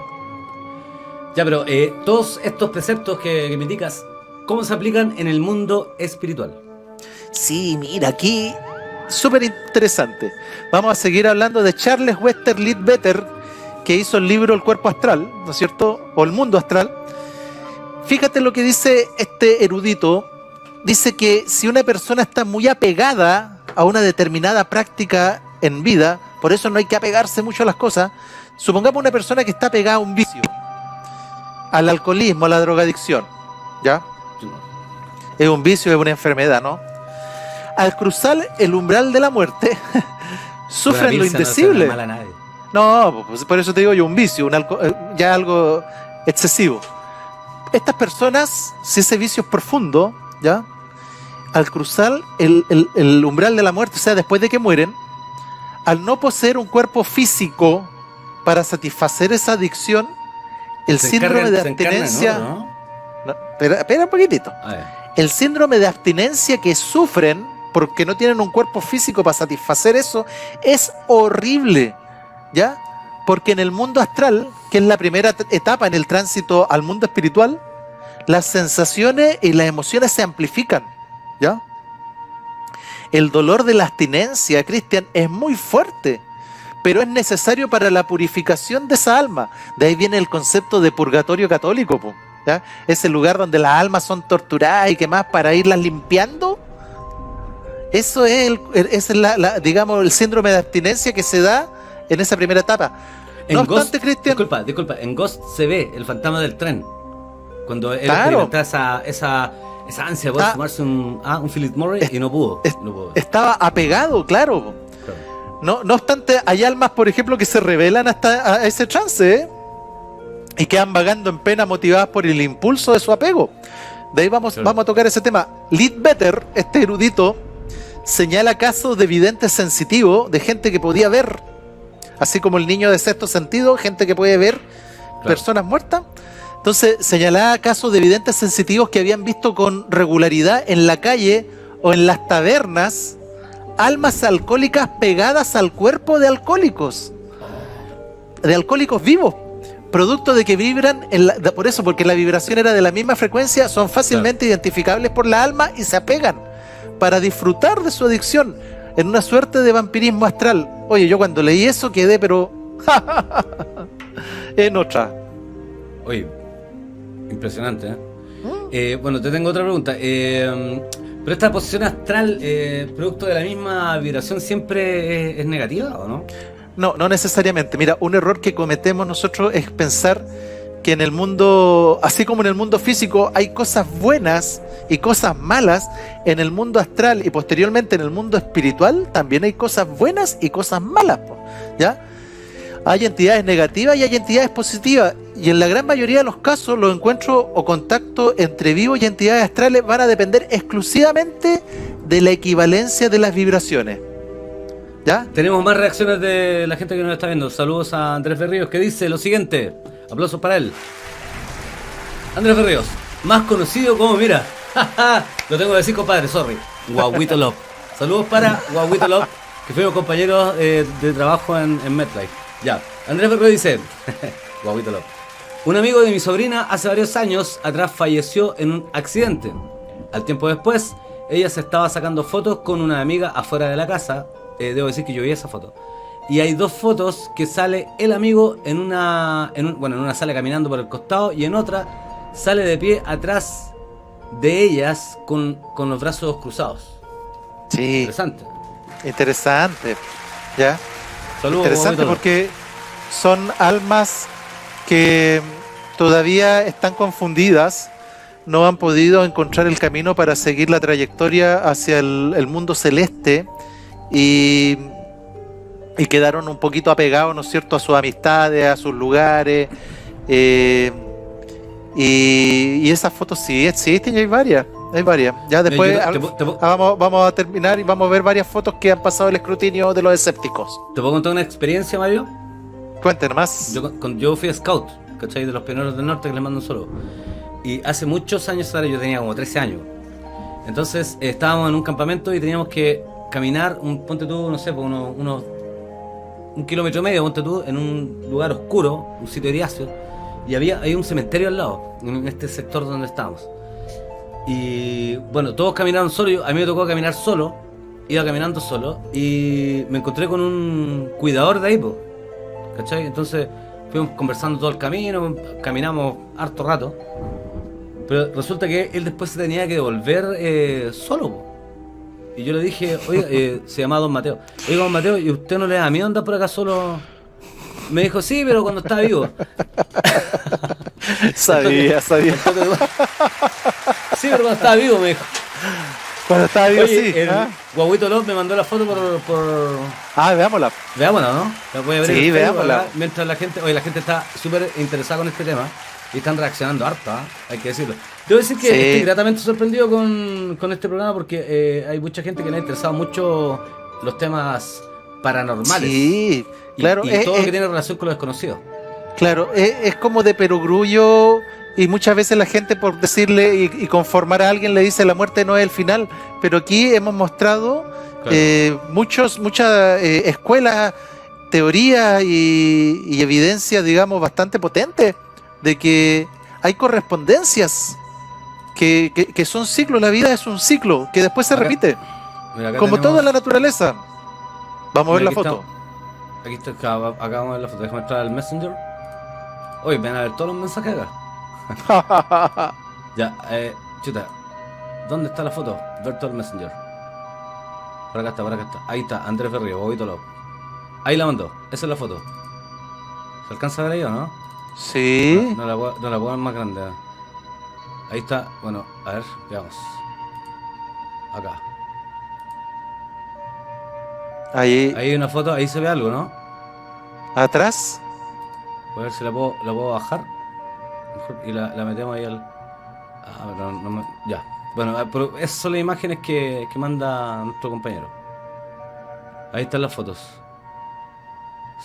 Ya, pero todos estos preceptos que me indicas, ¿cómo se aplican en el mundo espiritual? Sí, mira, aquí súper interesante. Vamos a seguir hablando de Charles Webster Leadbeater, que hizo el libro El cuerpo astral, ¿no es cierto? O el mundo astral. Fíjate lo que dice este erudito. Dice que si una persona está muy apegada a una determinada práctica en vida, por eso no hay que apegarse mucho a las cosas. Supongamos una persona que está apegada a un vicio, al alcoholismo, a la drogadicción, ¿ya? Es un vicio, es una enfermedad, ¿no? Al cruzar el umbral de la muerte, sufren lo indecible. No, pues por eso te digo yo, un vicio, ya algo excesivo. Estas personas, si ese vicio es profundo, ¿ya? Al cruzar el umbral de la muerte, o sea, después de que mueren, al no poseer un cuerpo físico para satisfacer esa adicción, el síndrome de abstinencia... ¿no? No, espera un poquitito. El síndrome de abstinencia que sufren porque no tienen un cuerpo físico para satisfacer eso es horrible, ¿ya? Porque en el mundo astral, que es la primera etapa en el tránsito al mundo espiritual, las sensaciones y las emociones se amplifican, ¿ya? El dolor de la abstinencia, Cristian, es muy fuerte, pero es necesario para la purificación de esa alma. De ahí viene el concepto de purgatorio católico, ¿ya? Ese lugar donde las almas son torturadas y que más para irlas limpiando. Eso es, digamos, el síndrome de abstinencia que se da en esa primera etapa. No obstante, Cristian... Disculpa, en Ghost se ve el fantasma del tren. Cuando él Claro. experimenta esa ansia de poder fumarse un Philip Morris y no pudo. Estaba apegado, claro. No obstante, hay almas, por ejemplo, que se revelan hasta a ese trance, ¿eh? Y quedan vagando en pena motivadas por el impulso de su apego. De ahí vamos a tocar ese tema. Leadbeater, este erudito, señala casos de videntes sensitivos, de gente que podía ver, así como el niño de sexto sentido, gente que puede ver personas muertas. Entonces señalaba casos de videntes sensitivos que habían visto con regularidad en la calle o en las tabernas almas alcohólicas pegadas al cuerpo de alcohólicos vivos, producto de que vibran, por eso, porque la vibración era de la misma frecuencia, son fácilmente identificables por la alma y se apegan para disfrutar de su adicción en una suerte de vampirismo astral. Oye, yo cuando leí eso quedé, pero en otra. Oye, impresionante, ¿eh? Bueno, te tengo otra pregunta. ¿Pero esta posición astral, producto de la misma vibración, siempre es negativa o no? No necesariamente. Mira, un error que cometemos nosotros es pensar que en el mundo, así como en el mundo físico, hay cosas buenas y cosas malas. En el mundo astral y posteriormente en el mundo espiritual también hay cosas buenas y cosas malas, ¿ya? Hay entidades negativas y hay entidades positivas, y en la gran mayoría de los casos los encuentros o contactos entre vivos y entidades astrales van a depender exclusivamente de la equivalencia de las vibraciones, ¿ya? Tenemos más reacciones de la gente que nos está viendo. Saludos a Andrés Berríos, que dice lo siguiente. Aplausos para él. Andrés Berríos, más conocido como, mira, lo tengo que decir, compadre, sorry, Guaguito Love. Saludos para Guaguito Love, que fuimos compañeros de trabajo en MetLife. Ya, Andrés Berríos dice, Guaguito Love, un amigo de mi sobrina hace varios años atrás falleció en un accidente. Al tiempo después, ella se estaba sacando fotos con una amiga afuera de la casa. Debo decir que yo vi esa foto. Y hay dos fotos que sale el amigo en una sale caminando por el costado, y en otra sale de pie atrás de ellas con los brazos cruzados. Sí. Interesante. ¿Ya? Saludos. Interesante porque son almas que todavía están confundidas, no han podido encontrar el camino para seguir la trayectoria hacia el mundo celeste, y quedaron un poquito apegados, ¿no es cierto?, a sus amistades, a sus lugares, y esas fotos sí existen, y hay varias. Ya después vamos a terminar y vamos a ver varias fotos que han pasado el escrutinio de los escépticos. ¿Te puedo contar una experiencia, Mario? Cuéntanos más. Yo fui scout, ¿cachai? De los pioneros del norte, que les mando un saludo. Y hace muchos años, ahora yo tenía como 13 años. Entonces estábamos en un campamento y teníamos que caminar, ponte tú, no sé, un kilómetro y medio, ponte tú, en un lugar oscuro, un sitio eriáceo, y había un cementerio al lado, en este sector donde estábamos. Y bueno, todos caminaron solos, a mí me tocó caminar solo, iba caminando solo y me encontré con un cuidador de ahí, po, ¿cachai? Entonces fuimos conversando todo el camino, caminamos harto rato, pero resulta que él después se tenía que devolver solo, po. Y yo le dije, oiga, se llama Don Mateo. Oiga, Don Mateo, ¿y usted no le da miedo andar por acá solo? Me dijo, sí, pero cuando estaba vivo. Sabía. Sí, pero cuando estaba vivo, me dijo. Cuando estaba vivo, Oye, sí. el Guaguito López me mandó la foto por... Veámosla. Veámosla, ¿no? La voy a ver Sí, en el Facebook veámosla. acá, mientras la gente está súper interesada con este tema y están reaccionando harto, hay que decirlo. Debo decir que Sí. estoy gratamente sorprendido con este programa porque hay mucha gente que le ha interesado mucho los temas paranormales. Sí, claro. Y todo lo que tiene relación con lo desconocido. Claro, es como de perogrullo y muchas veces la gente por decirle y conformar a alguien le dice la muerte no es el final, pero aquí hemos mostrado Claro. muchas escuelas, teorías y evidencias, digamos, bastante potentes de que hay correspondencias, que son ciclos, la vida es un ciclo, que después se Acá- repite, Mira, acá como tenemos- toda la naturaleza. Vamos a ver mira, la aquí foto. Aquí está, acá vamos a ver la foto. Déjame entrar al Messenger. Oye, ven a ver todos los mensajes acá. Ya, chuta. ¿Dónde está la foto? Virtual Messenger. Por acá está. Ahí está, Andrés Berrío, Bobito López. Ahí la mandó, esa es la foto. ¿Se alcanza a ver ahí o no? Sí. No la puedo ver más grande. Ahí está, bueno, a ver, veamos. Acá. Ahí Ahí hay una foto, ahí se ve algo, ¿no? atrás. Voy a ver si la puedo bajar. Mejor, y la metemos ahí al. Pero no me. Ya. Bueno, pero esas son las imágenes que manda nuestro compañero. Ahí están las fotos.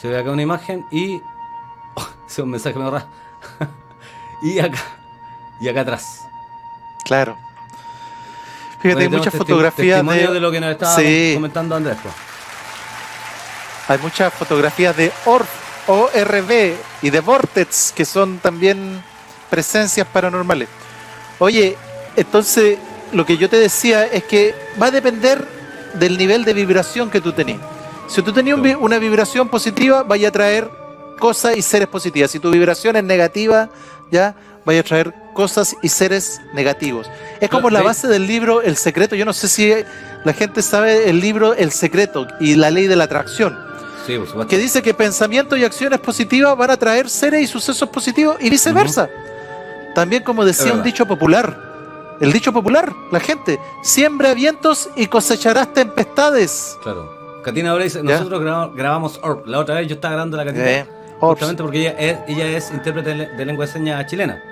Se ve acá una imagen y. Oh, ese es un mensaje me ahorra. y acá atrás. Claro. Fíjate, hay Bueno, muchas tenemos fotografías testimonio de lo que nos estaba Sí. comentando Andrés, pues. Hay muchas fotografías de ORB y de Vortex que son también presencias paranormales. Oye, entonces lo que yo te decía es que va a depender del nivel de vibración que tú tenés. Si tú tenías una vibración positiva, vaya a traer cosas y seres positivas. Si tu vibración es negativa, ya vaya a traer cosas y seres negativos. Es como la base del libro El Secreto. Yo no sé si la gente sabe el libro El Secreto y la ley de la atracción, Sí, por supuesto. que dice que pensamientos y acciones positivas van a traer seres y sucesos positivos y viceversa. También, como decía un dicho popular, el dicho popular, la gente, siembra vientos y cosecharás tempestades. Claro. Katina ahora dice, ¿Ya? nosotros grabamos Orb. La otra vez yo estaba grabando la Katina. Orbs. Justamente porque ella es intérprete de lengua de señas chilena.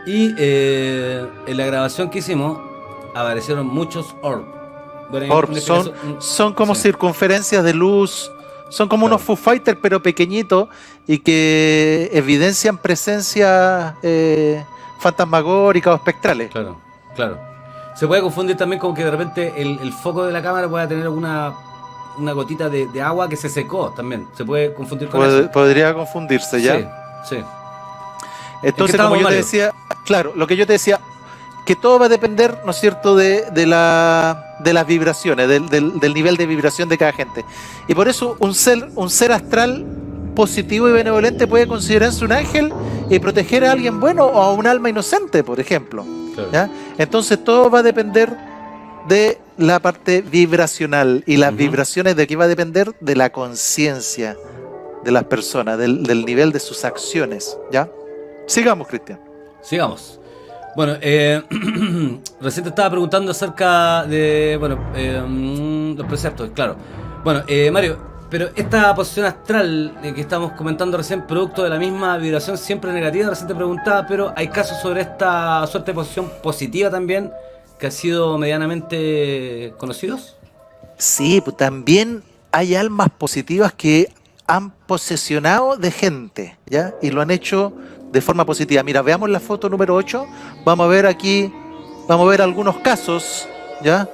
Y en la grabación que hicimos aparecieron muchos Orb. Bueno, Orbs son como sí. circunferencias de luz, son como Claro. unos Foo Fighters pero pequeñitos y que evidencian presencias fantasmagóricas o espectrales. Claro, claro. Se puede confundir también con que de repente el foco de la cámara pueda tener una gotita de agua que se secó también. Se puede confundir con eso. Podría confundirse, ¿ya? Sí, sí. Entonces, ¿En qué como estábamos, yo te Mario? decía, claro, lo que yo te decía, que todo va a depender, ¿no es cierto?, de las vibraciones, del nivel de vibración de cada gente. Y por eso un ser astral positivo y benevolente puede considerarse un ángel y proteger a alguien bueno o a un alma inocente, por ejemplo. Claro. ¿Ya? Entonces todo va a depender de la parte vibracional, y las vibraciones de aquí va a depender de la conciencia de las personas, del nivel de sus acciones. ¿Ya? Sigamos, Cristian. Sigamos. Bueno, recién te estaba preguntando acerca de, bueno, los preceptos, claro. Bueno, Mario, pero esta posición astral que estamos comentando recién, producto de la misma vibración siempre negativa, recién te preguntaba, pero hay casos sobre esta suerte de posición positiva también, que han sido medianamente conocidos. Sí, pues también hay almas positivas que han posesionado de gente, ¿ya? Y lo han hecho de forma positiva. Mira, veamos la foto número 8. Vamos a ver aquí, vamos a ver algunos casos, ¿ya?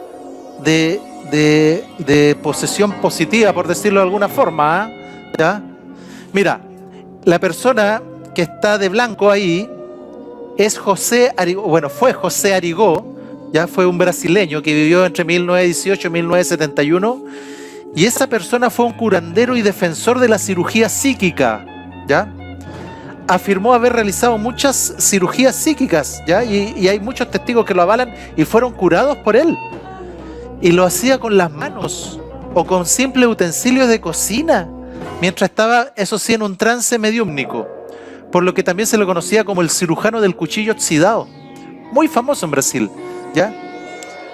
De posesión positiva, por decirlo de alguna forma, ¿ah? ¿Ya? Mira, la persona que está de blanco ahí es José Arigó, bueno, fue José Arigó, ya fue un brasileño que vivió entre 1918 y 1971, y esa persona fue un curandero y defensor de la cirugía psíquica, ¿ya? Afirmó haber realizado muchas cirugías psíquicas, ¿ya? Y hay muchos testigos que lo avalan y fueron curados por él. Y lo hacía con las manos o con simples utensilios de cocina, mientras estaba, eso sí, en un trance mediúmnico, por lo que también se lo conocía como el cirujano del cuchillo oxidado, muy famoso en Brasil, ¿ya?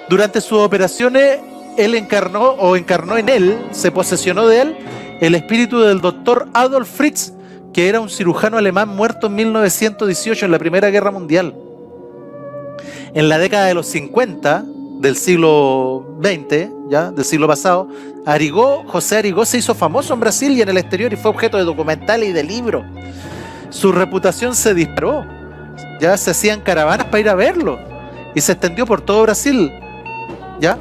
Durante sus operaciones, él encarnó en él, se posesionó de él, el espíritu del doctor Adolf Fritz, que era un cirujano alemán muerto en 1918 en la Primera Guerra Mundial. En la década de los 50 del siglo XX, ¿ya? Del siglo pasado, José Arigó se hizo famoso en Brasil y en el exterior y fue objeto de documentales y de libros. Su reputación se disparó, ya se hacían caravanas para ir a verlo y se extendió por todo Brasil, ¿ya?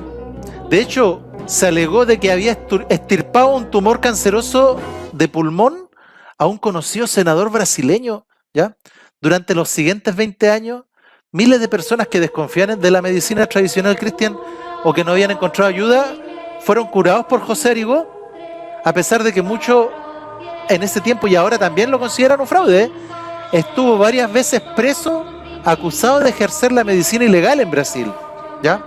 De hecho, se alegó de que había extirpado un tumor canceroso de pulmón a un conocido senador brasileño, ¿ya? Durante los siguientes 20 años, miles de personas que desconfiaban de la medicina tradicional cristiana o que no habían encontrado ayuda fueron curados por José Arigó, a pesar de que muchos en ese tiempo y ahora también lo consideran un fraude, ¿eh? Estuvo varias veces preso, acusado de ejercer la medicina ilegal en Brasil, ¿ya?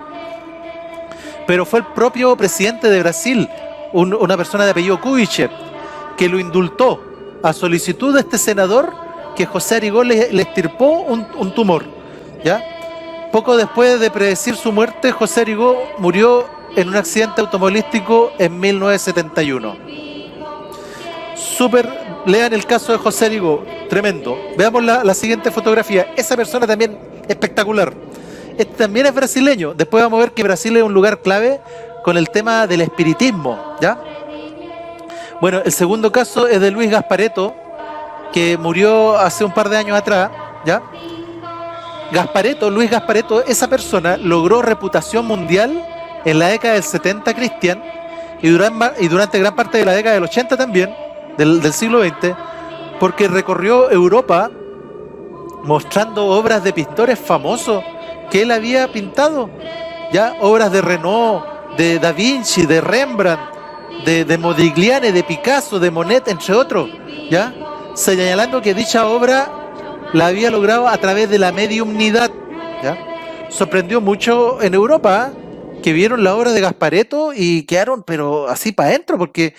Pero fue el propio presidente de Brasil, una persona de apellido Kubitschek, que lo indultó a solicitud de este senador que José Arigó le extirpó un tumor, ¿ya? Poco después de predecir su muerte, José Arigó murió en un accidente automovilístico en 1971. Lean el caso de José Arigó, tremendo. Veamos la siguiente fotografía. Esa persona también espectacular. Este también es brasileño. Después vamos a ver que Brasil es un lugar clave con el tema del espiritismo, ¿ya? Bueno, el segundo caso es de Luis Gasparetto, que murió hace un par de años atrás, ¿ya? Luis Gasparetto, esa persona logró reputación mundial en la década del 70 cristian y durante gran parte de la década del 80 también, del siglo XX, porque recorrió Europa mostrando obras de pintores famosos que él había pintado, ya obras de Renoir, de Da Vinci, de Rembrandt, de Modigliani, de Picasso, de Monet, entre otros, ya señalando que dicha obra la había logrado a través de la mediumnidad, ¿ya? Sorprendió mucho en Europa, ¿eh? Que vieron la obra de Gasparetto y quedaron pero así para adentro, porque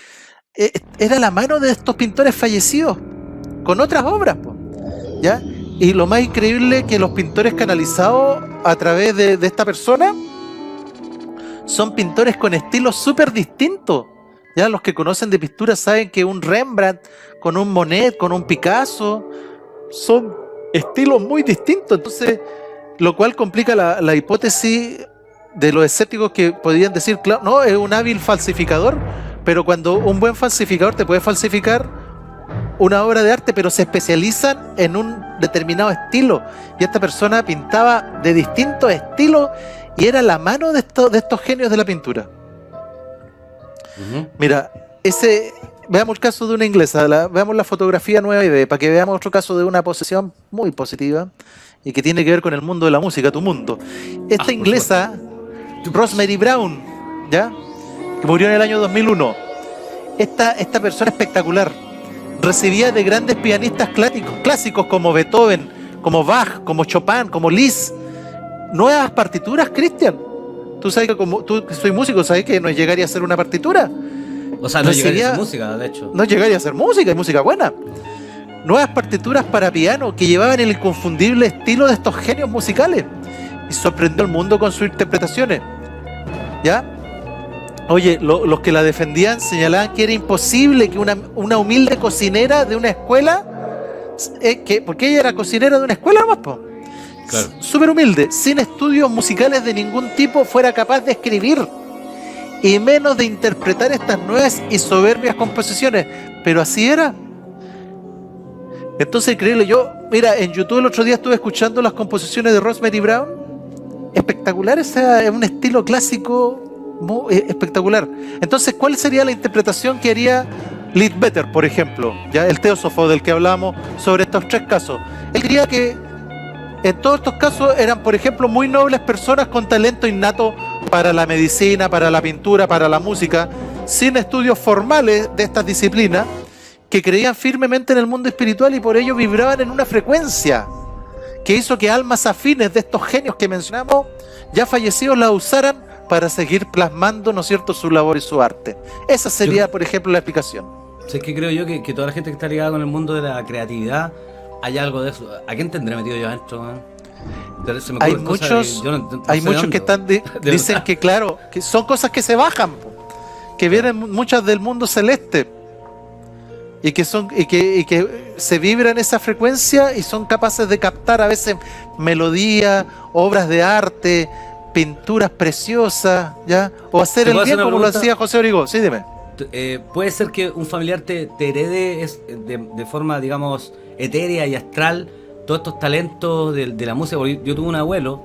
era la mano de estos pintores fallecidos con otras obras, ¿ya? Y lo más increíble que los pintores canalizados a través de esta persona son pintores con estilos súper distintos. Ya los que conocen de pintura saben que un Rembrandt con un Monet, con un Picasso, son estilos muy distintos. Entonces, lo cual complica la hipótesis de los escépticos que podrían decir, claro, no, es un hábil falsificador, pero cuando un buen falsificador te puede falsificar una obra de arte, pero se especializan en un determinado estilo, y esta persona pintaba de distintos estilos y era la mano de estos genios de la pintura. Mira, veamos el caso de una inglesa, veamos la fotografía 9B, para que veamos otro caso de una posesión muy positiva y que tiene que ver con el mundo de la música, tu mundo. Esta inglesa, Rosemary Brown, ¿ya? Que murió en el año 2001. Esta persona espectacular recibía de grandes pianistas clásicos como Beethoven, como Bach, como Chopin, como Liszt, nuevas partituras, Cristian. Tú sabes que como tú que soy músico, sabes que no llegaría a ser una partitura. O sea, no llegaría a ser música, de hecho. No llegaría a ser música, y música buena. Nuevas partituras para piano que llevaban el inconfundible estilo de estos genios musicales y sorprendió al mundo con sus interpretaciones. ¿Ya? Oye, los que la defendían señalaban que era imposible que una humilde cocinera de una escuela, porque ella era cocinera de una escuela nomás, po. Claro. Súper humilde, sin estudios musicales de ningún tipo, fuera capaz de escribir y menos de interpretar estas nuevas y soberbias composiciones. Pero así era. Entonces, increíble. Mira, en YouTube el otro día estuve escuchando las composiciones de Rosemary Brown. Espectacular, es un estilo clásico muy espectacular. Entonces, ¿cuál sería la interpretación que haría Leadbetter, por ejemplo? Ya el teósofo del que hablamos sobre estos tres casos. Él diría que En todos estos casos eran, por ejemplo, muy nobles personas con talento innato para la medicina, para la pintura, para la música, sin estudios formales de estas disciplinas, que creían firmemente en el mundo espiritual y por ello vibraban en una frecuencia que hizo que almas afines de estos genios que mencionamos, ya fallecidos, la usaran para seguir plasmando, ¿no es cierto?, su labor y su arte. Esa sería, por ejemplo, la explicación. O sea, es que creo yo que toda la gente que está ligada con el mundo de la creatividad, hay algo de eso. ¿A quién tendré metido yo adentro, man? Se me Hay ocurren cosas muchos, que yo no hay sé de muchos dónde, que están de dicen verdad. que, claro, que son cosas que se bajan, po, que vienen muchas del mundo celeste y que se vibran esa frecuencia y son capaces de captar a veces melodías, obras de arte, pinturas preciosas, ¿ya? O hacer ¿Te el puedo hacer bien una como lo pregunta? hacía José Origo. Sí, dime. Puede ser que un familiar te herede de forma, digamos, etérea y astral todos estos talentos de la música. Porque yo tuve un abuelo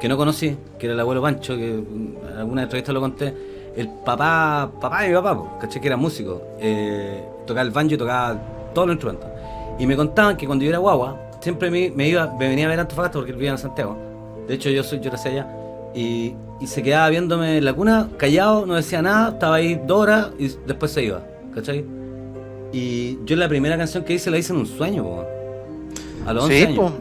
que no conocí, que era el abuelo Pancho, que en alguna entrevista lo conté. El papá de mi papá, ¿cachai? Que era músico, tocaba el banjo y tocaba todos los instrumentos. Y me contaban que cuando yo era guagua, siempre me venía a ver a Antofagasta porque él vivía en Santiago. De hecho, yo nací allá. Y se quedaba viéndome en la cuna, callado, no decía nada, estaba ahí 2 horas y después se iba, ¿cachai? Y yo la primera canción que hice la hice en un sueño, po, a los 11 Sí, años. po.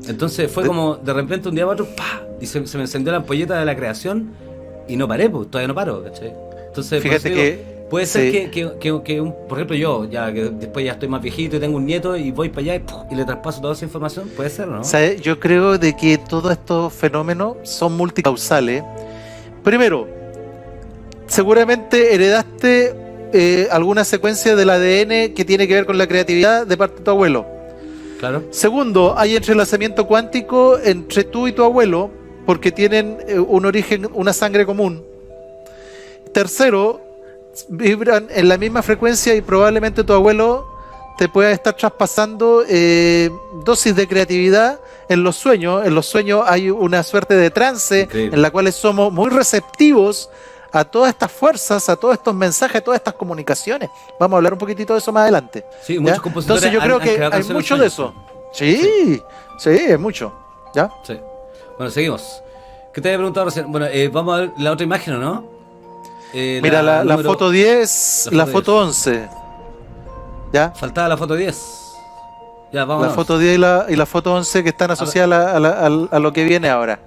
Entonces fue como de repente un día para otro, ¡pah! Y se me encendió la ampolleta de la creación y no paré, pues todavía no paro, ¿cachai? Entonces, por Fíjate eso digo, que puede ser sí. que por ejemplo yo, ya que después ya estoy más viejito y tengo un nieto y voy para allá y, ¡pum! Y le traspaso toda esa información, puede ser, ¿no? ¿Sabes? Yo creo de que todos estos fenómenos son multicausales. Primero, seguramente heredaste alguna secuencia del ADN que tiene que ver con la creatividad de parte de tu abuelo. Claro. Segundo, hay entrelazamiento cuántico entre tú y tu abuelo porque tienen un origen, una sangre común. Tercero, vibran en la misma frecuencia y probablemente tu abuelo te pueda estar traspasando dosis de creatividad en los sueños. En los sueños hay una suerte de trance. Increíble. En la cual somos muy receptivos a todas estas fuerzas, a todos estos mensajes, a todas estas comunicaciones. Vamos a hablar un poquitito de eso más adelante. Sí, ¿ya? muchos compositores Entonces yo creo han que creado hay canciones mucho en de sueños. eso. Sí, sí, es mucho. ¿Ya? Sí. Bueno, seguimos. ¿Qué te había preguntado recién? Bueno, vamos a ver la otra imagen, ¿o no? Mira, la número- foto 10, la la foto foto 11. ¿Ya? Faltaba la foto 10. Ya, vamos. La foto 10 y la foto 11 que están asociadas a lo que viene ahora.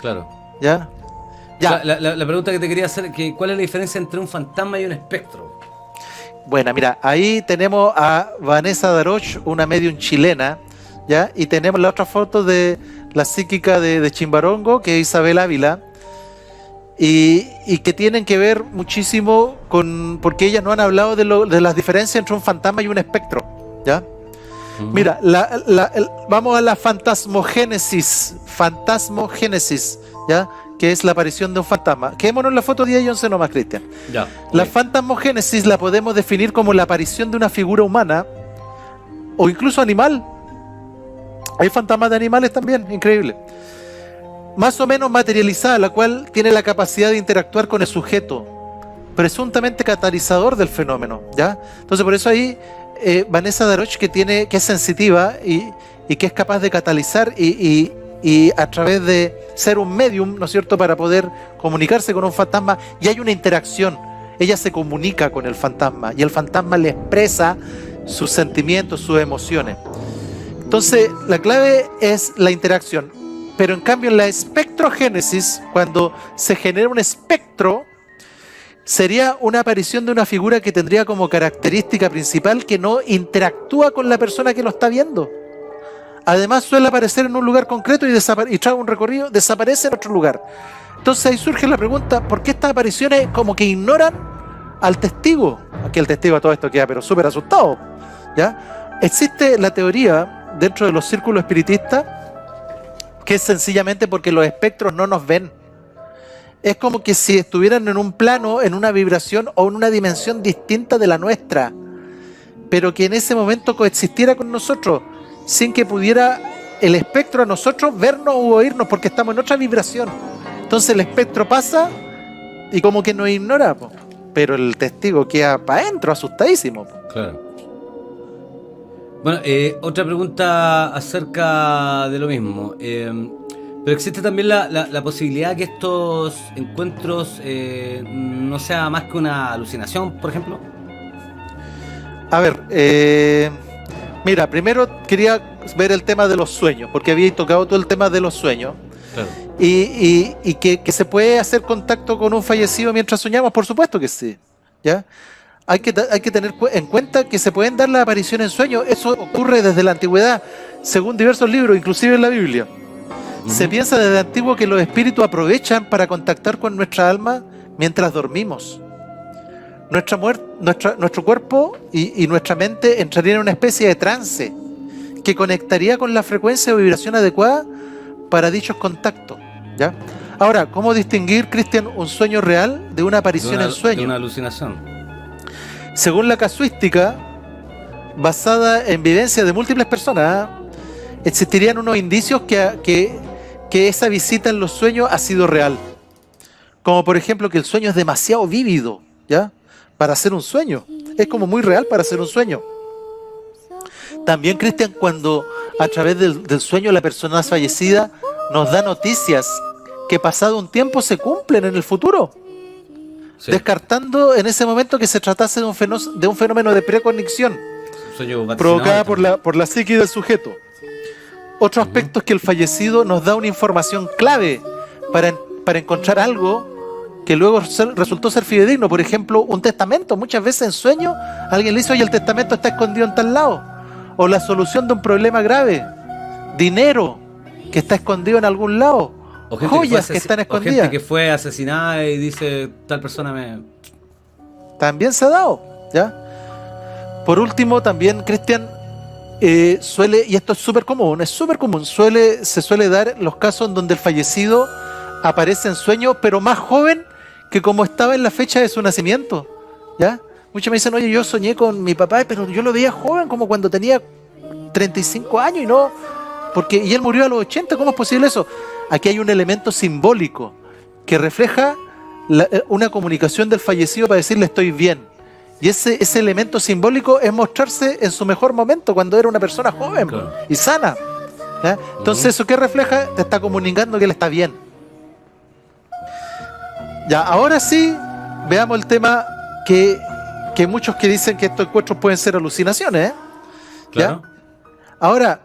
Claro. ¿Ya? Ya. La pregunta que te quería hacer, que ¿cuál es la diferencia entre un fantasma y un espectro? Bueno, mira, ahí tenemos a Vanessa Daroch, una medium chilena, ¿ya? Y tenemos la otra foto de la psíquica de Chimbarongo, que es Isabel Ávila, y que tienen que ver muchísimo con, porque ellas no han hablado de las diferencias entre un fantasma y un espectro, ¿ya? Mira, vamos a la fantasmogénesis, ¿ya? Que es la aparición de un fantasma. Quedémonos en la foto 10 y 11 nomás, Cristian. Ya. La ok. fantasmogénesis la podemos definir como la aparición de una figura humana o incluso animal. Hay fantasmas de animales también, increíble. Más o menos materializada, la cual tiene la capacidad de interactuar con el sujeto, presuntamente catalizador del fenómeno, ¿ya? Entonces por eso ahí Vanessa Daroch, que es sensitiva y que es capaz de catalizar y a través de ser un medium, ¿no es cierto?, para poder comunicarse con un fantasma, y hay una interacción. Ella se comunica con el fantasma y el fantasma le expresa sus sentimientos, sus emociones. Entonces la clave es la interacción. Pero en cambio en la espectrogénesis, cuando se genera un espectro, sería una aparición de una figura que tendría como característica principal que no interactúa con la persona que lo está viendo. Además suele aparecer en un lugar concreto y trae un recorrido, desaparece en otro lugar. Entonces ahí surge la pregunta, ¿por qué estas apariciones como que ignoran al testigo? Aquí el testigo a todo esto queda pero súper asustado, ¿ya? Existe la teoría dentro de los círculos espiritistas que es sencillamente porque los espectros no nos ven. Es como que si estuvieran en un plano, en una vibración o en una dimensión distinta de la nuestra, pero que en ese momento coexistiera con nosotros, sin que pudiera el espectro a nosotros vernos u oírnos, porque estamos en otra vibración. Entonces el espectro pasa y como que nos ignora, po. Pero el testigo queda para adentro, asustadísimo, po. Claro. Bueno, otra pregunta acerca de lo mismo. Pero existe también la posibilidad que estos encuentros no sea más que una alucinación, por ejemplo. A ver, mira, primero quería ver el tema de los sueños, porque había tocado todo el tema de los sueños. Claro. Y que se puede hacer contacto con un fallecido mientras soñamos, por supuesto que sí. ¿Ya? Hay que tener en cuenta que se pueden dar las apariciones en sueños. Eso ocurre desde la antigüedad, según diversos libros, inclusive en la Biblia. Se piensa desde antiguo que los espíritus aprovechan para contactar con nuestra alma mientras dormimos. Nuestro cuerpo y nuestra mente entrarían en una especie de trance que conectaría con la frecuencia o vibración adecuada para dichos contactos. ¿Ya? Ahora, ¿cómo distinguir, Cristian, un sueño real de una aparición en sueño? De una alucinación. Según la casuística, basada en vivencias de múltiples personas, existirían unos indicios que esa visita en los sueños ha sido real. Como por ejemplo que el sueño es demasiado vívido, ¿ya? Para ser un sueño. Es como muy real para ser un sueño. También, Cristian, cuando a través del sueño la persona fallecida nos da noticias que pasado un tiempo se cumplen en el futuro. Sí. Descartando en ese momento que se tratase de un fenómeno de precognición provocada por la psique del sujeto. Otro aspecto es que el fallecido nos da una información clave para encontrar algo que luego resultó ser fidedigno. Por ejemplo, un testamento. Muchas veces en sueños alguien le dice: oye, el testamento está escondido en tal lado. O la solución de un problema grave. Dinero que está escondido en algún lado. O joyas que están escondidas. O gente que fue asesinada y dice: tal persona me... También se ha dado, ¿ya? Por último, también, Cristian, suele, y esto es súper común, se suele dar los casos en donde el fallecido aparece en sueños, pero más joven que como estaba en la fecha de su nacimiento, ¿ya? Muchos me dicen: oye, yo soñé con mi papá, pero yo lo veía joven, como cuando tenía 35 años, y no, y él murió a los 80, ¿cómo es posible eso? Aquí hay un elemento simbólico que refleja una comunicación del fallecido para decirle: estoy bien. Y ese elemento simbólico es mostrarse en su mejor momento, cuando era una persona joven, claro, y sana, ¿ya? Entonces, ¿eso qué refleja? Te está comunicando que él está bien. Ya, ahora sí, veamos el tema que muchos que dicen que estos encuentros pueden ser alucinaciones, ¿eh? Claro. ¿Ya? Ahora,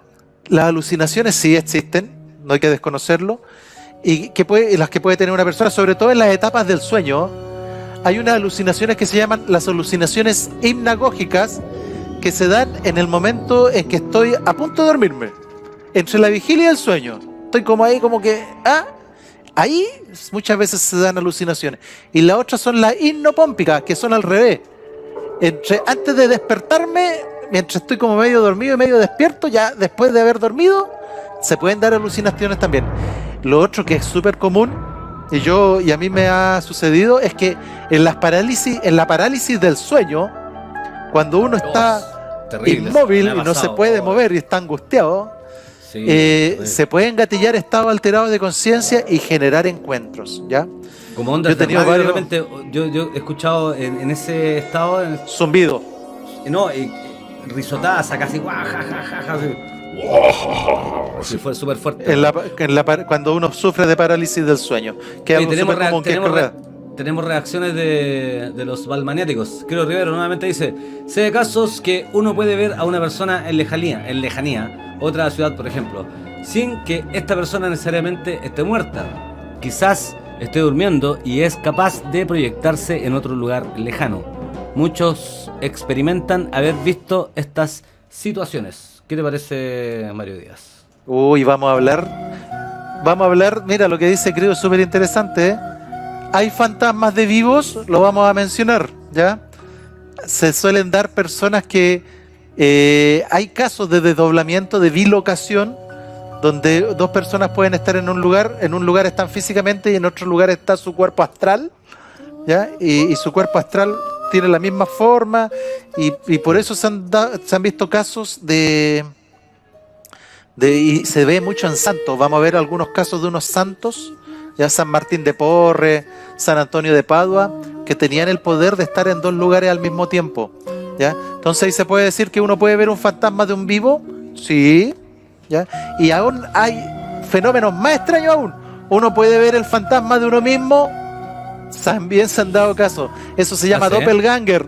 las alucinaciones sí existen, no hay que desconocerlo, y las que puede tener una persona, sobre todo en las etapas del sueño. Hay unas alucinaciones que se llaman las alucinaciones hipnagógicas, que se dan en el momento en que estoy a punto de dormirme, entre la vigilia y el sueño. Estoy como ahí, como que... ahí muchas veces se dan alucinaciones. Y las otras son las hipnopómpicas, que son al revés. Antes de despertarme, mientras estoy como medio dormido y medio despierto, ya después de haber dormido, se pueden dar alucinaciones también. Lo otro que es súper común, y a mí me ha sucedido, es que en la parálisis del sueño, cuando uno está inmóvil y no se puede mover y está angustiado, sí, se pueden gatillar estados alterados de conciencia y generar encuentros, ¿ya? Como ondas de radio, de repente, yo he escuchado en ese estado... Zumbido. No, risotaza, casi guajajaja. Sí, fue súper fuerte. Cuando uno sufre de parálisis del sueño. Que oye, tenemos reacciones de los balmaniáticos. Creo Rivero nuevamente dice: sé de casos que uno puede ver a una persona en lejanía, otra ciudad por ejemplo, sin que esta persona necesariamente esté muerta. Quizás esté durmiendo y es capaz de proyectarse en otro lugar lejano. Muchos experimentan haber visto estas situaciones. ¿Qué te parece, Mario Díaz? Uy, vamos a hablar, mira lo que dice, creo, es súper interesante, ¿eh? Hay fantasmas de vivos, lo vamos a mencionar, ¿ya? Se suelen dar personas que hay casos de desdoblamiento, de bilocación, donde dos personas pueden estar en un lugar están físicamente y en otro lugar está su cuerpo astral, ¿ya? Y su cuerpo astral tiene la misma forma, y por eso se han visto casos y se ve mucho en santos. Vamos a ver algunos casos de unos santos, ya San Martín de Porres, San Antonio de Padua, que tenían el poder de estar en dos lugares al mismo tiempo. ¿ya? Entonces ahí se puede decir que uno puede ver un fantasma de un vivo, sí, ¿ya? Y aún hay fenómenos más extraños aún. Uno puede ver el fantasma de uno mismo, también se han dado caso. Eso se llama ¿sí?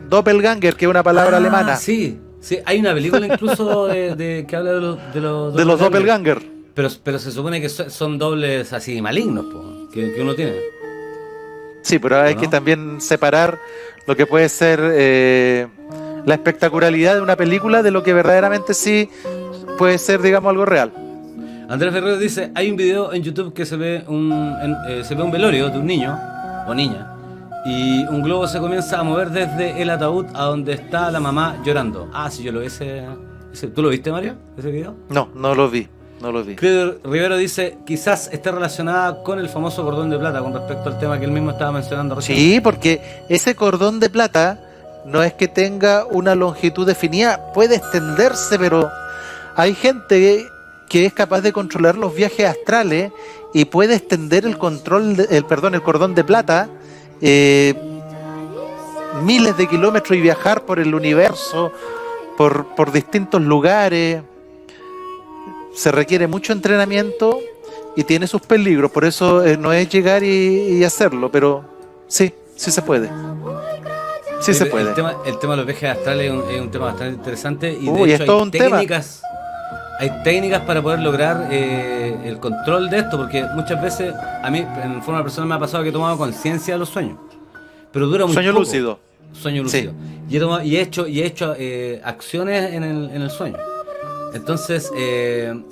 Doppelganger, que es una palabra alemana. Sí, sí, hay una película incluso que habla de los Doppelganger. Pero se supone que son dobles así malignos, po, que uno tiene. Sí, pero hay que también separar lo que puede ser la espectacularidad de una película de lo que verdaderamente sí puede ser, digamos, algo real. Andrés Ferrer dice, hay un video en YouTube que se ve un velorio de un niño o niña y un globo se comienza a mover desde el ataúd a donde está la mamá llorando. Ah, sí, yo lo vi ¿tú lo viste, Mario? ¿Ese video? No lo vi. Credo Rivero dice, quizás esté relacionada con el famoso cordón de plata con respecto al tema que él mismo estaba mencionando recién. Sí, porque ese cordón de plata no es que tenga una longitud definida, puede extenderse, pero hay gente que es capaz de controlar los viajes astrales y puede extender el cordón de plata miles de kilómetros y viajar por el universo, por distintos lugares. Se requiere mucho entrenamiento y tiene sus peligros, por eso no es llegar y hacerlo, pero sí se puede. Sí se puede. El tema de los viajes astrales es un tema bastante interesante y Uy, de es hecho todo un hay técnicas para poder lograr el control de esto, porque muchas veces a mí en forma personal me ha pasado que he tomado conciencia de los sueños, pero dura muy Sueño poco. lúcido. Sueño lúcido. Sí. Y he hecho acciones en el sueño. Entonces,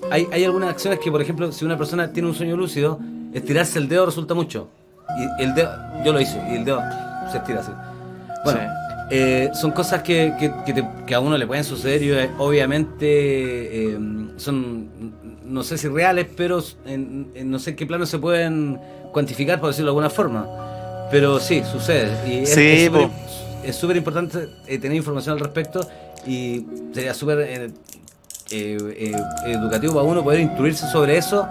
hay algunas acciones que, por ejemplo, si una persona tiene un sueño lúcido, estirarse el dedo resulta mucho. Y el dedo, yo lo hice, y el dedo se estira así. Bueno, son cosas que a uno le pueden suceder y obviamente son, no sé si reales, pero en no sé en qué plano se pueden cuantificar, por decirlo de alguna forma. Pero sí, sucede. Y es súper importante tener información al respecto y sería súper... educativo para uno poder instruirse sobre eso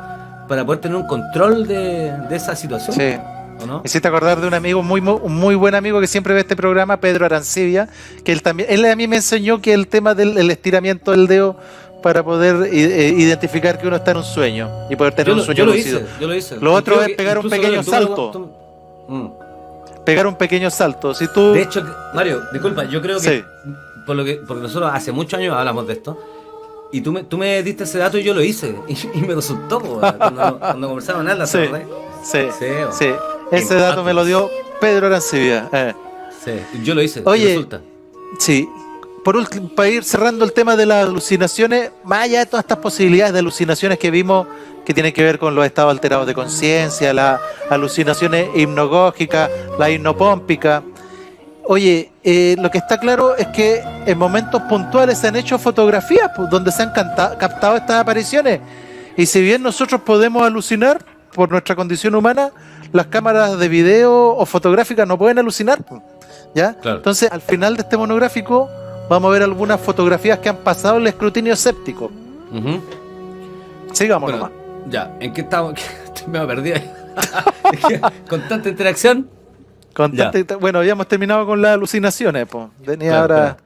para poder tener un control de esa situación. Sí. ¿O no? Me hiciste acordar de un amigo, un muy buen amigo que siempre ve este programa, Pedro Arancibia, que él a mí me enseñó que el tema del estiramiento del dedo para poder identificar que uno está en un sueño y poder tener un sueño lúcido. Yo lo hice. Lo otro es pegar un pequeño salto. Pegar un pequeño salto. Si tú... De hecho, Mario, disculpa, yo creo que porque nosotros hace muchos años hablamos de esto. Y tú me diste ese dato y yo lo hice. Y me resultó, cuando conversaron en Sí. Ese dato me lo dio Pedro Arancibia. Sí, yo lo hice. Oye, resulta. Sí. Por último, para ir cerrando el tema de las alucinaciones, más allá de todas estas posibilidades de alucinaciones que vimos, que tienen que ver con los estados alterados de conciencia, las alucinaciones hipnogógicas, la hipnopómpica. Oye, lo que está claro es que en momentos puntuales se han hecho fotografías donde se han captado estas apariciones. Y si bien nosotros podemos alucinar por nuestra condición humana, las cámaras de video o fotográficas no pueden alucinar, ¿ya? Claro. Entonces, al final de este monográfico vamos a ver algunas fotografías que han pasado el escrutinio escéptico. Sigamos nomás. Ya, ¿en qué estamos? Me perdí ahí. Con tanta interacción. Bueno, habíamos terminado con las alucinaciones, pues. Venía ahora. Claro.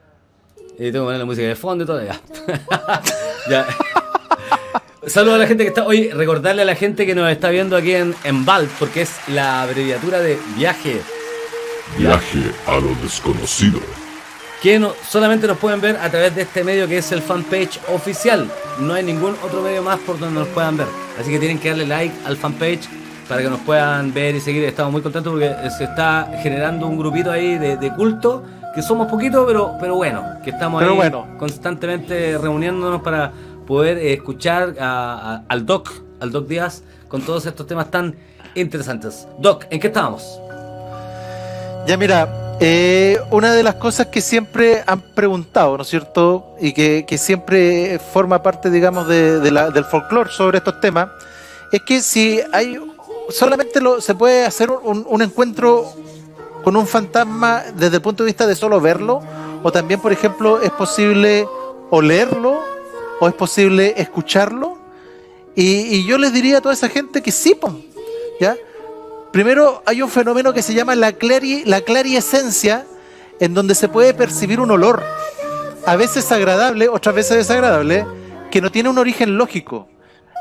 Y tengo que poner la música de fondo y todo, ya. Ya. Saludos a la gente que está. Oye, recordarle a la gente que nos está viendo aquí en VALD, porque es la abreviatura de viaje. Viaje a lo desconocido. Que solamente nos pueden ver a través de este medio que es el fanpage oficial. No hay ningún otro medio más por donde nos puedan ver. Así que tienen que darle like al fanpage para que nos puedan ver y seguir. Estamos muy contentos porque se está generando un grupito ahí de culto, que somos poquitos, pero bueno, que estamos constantemente reuniéndonos para poder escuchar al Doc Díaz con todos estos temas tan interesantes. Doc, ¿en qué estábamos? Ya mira, una de las cosas que siempre han preguntado, ¿no es cierto? Y que siempre forma parte, digamos, del folclore sobre estos temas, es que si hay... solamente se puede hacer un encuentro con un fantasma desde el punto de vista de solo verlo, o también, por ejemplo, es posible olerlo, o es posible escucharlo, y yo les diría a toda esa gente que sí, ¿ya? Primero hay un fenómeno que se llama la clariescencia, en donde se puede percibir un olor. a veces agradable, otras veces desagradable, que no tiene un origen lógico.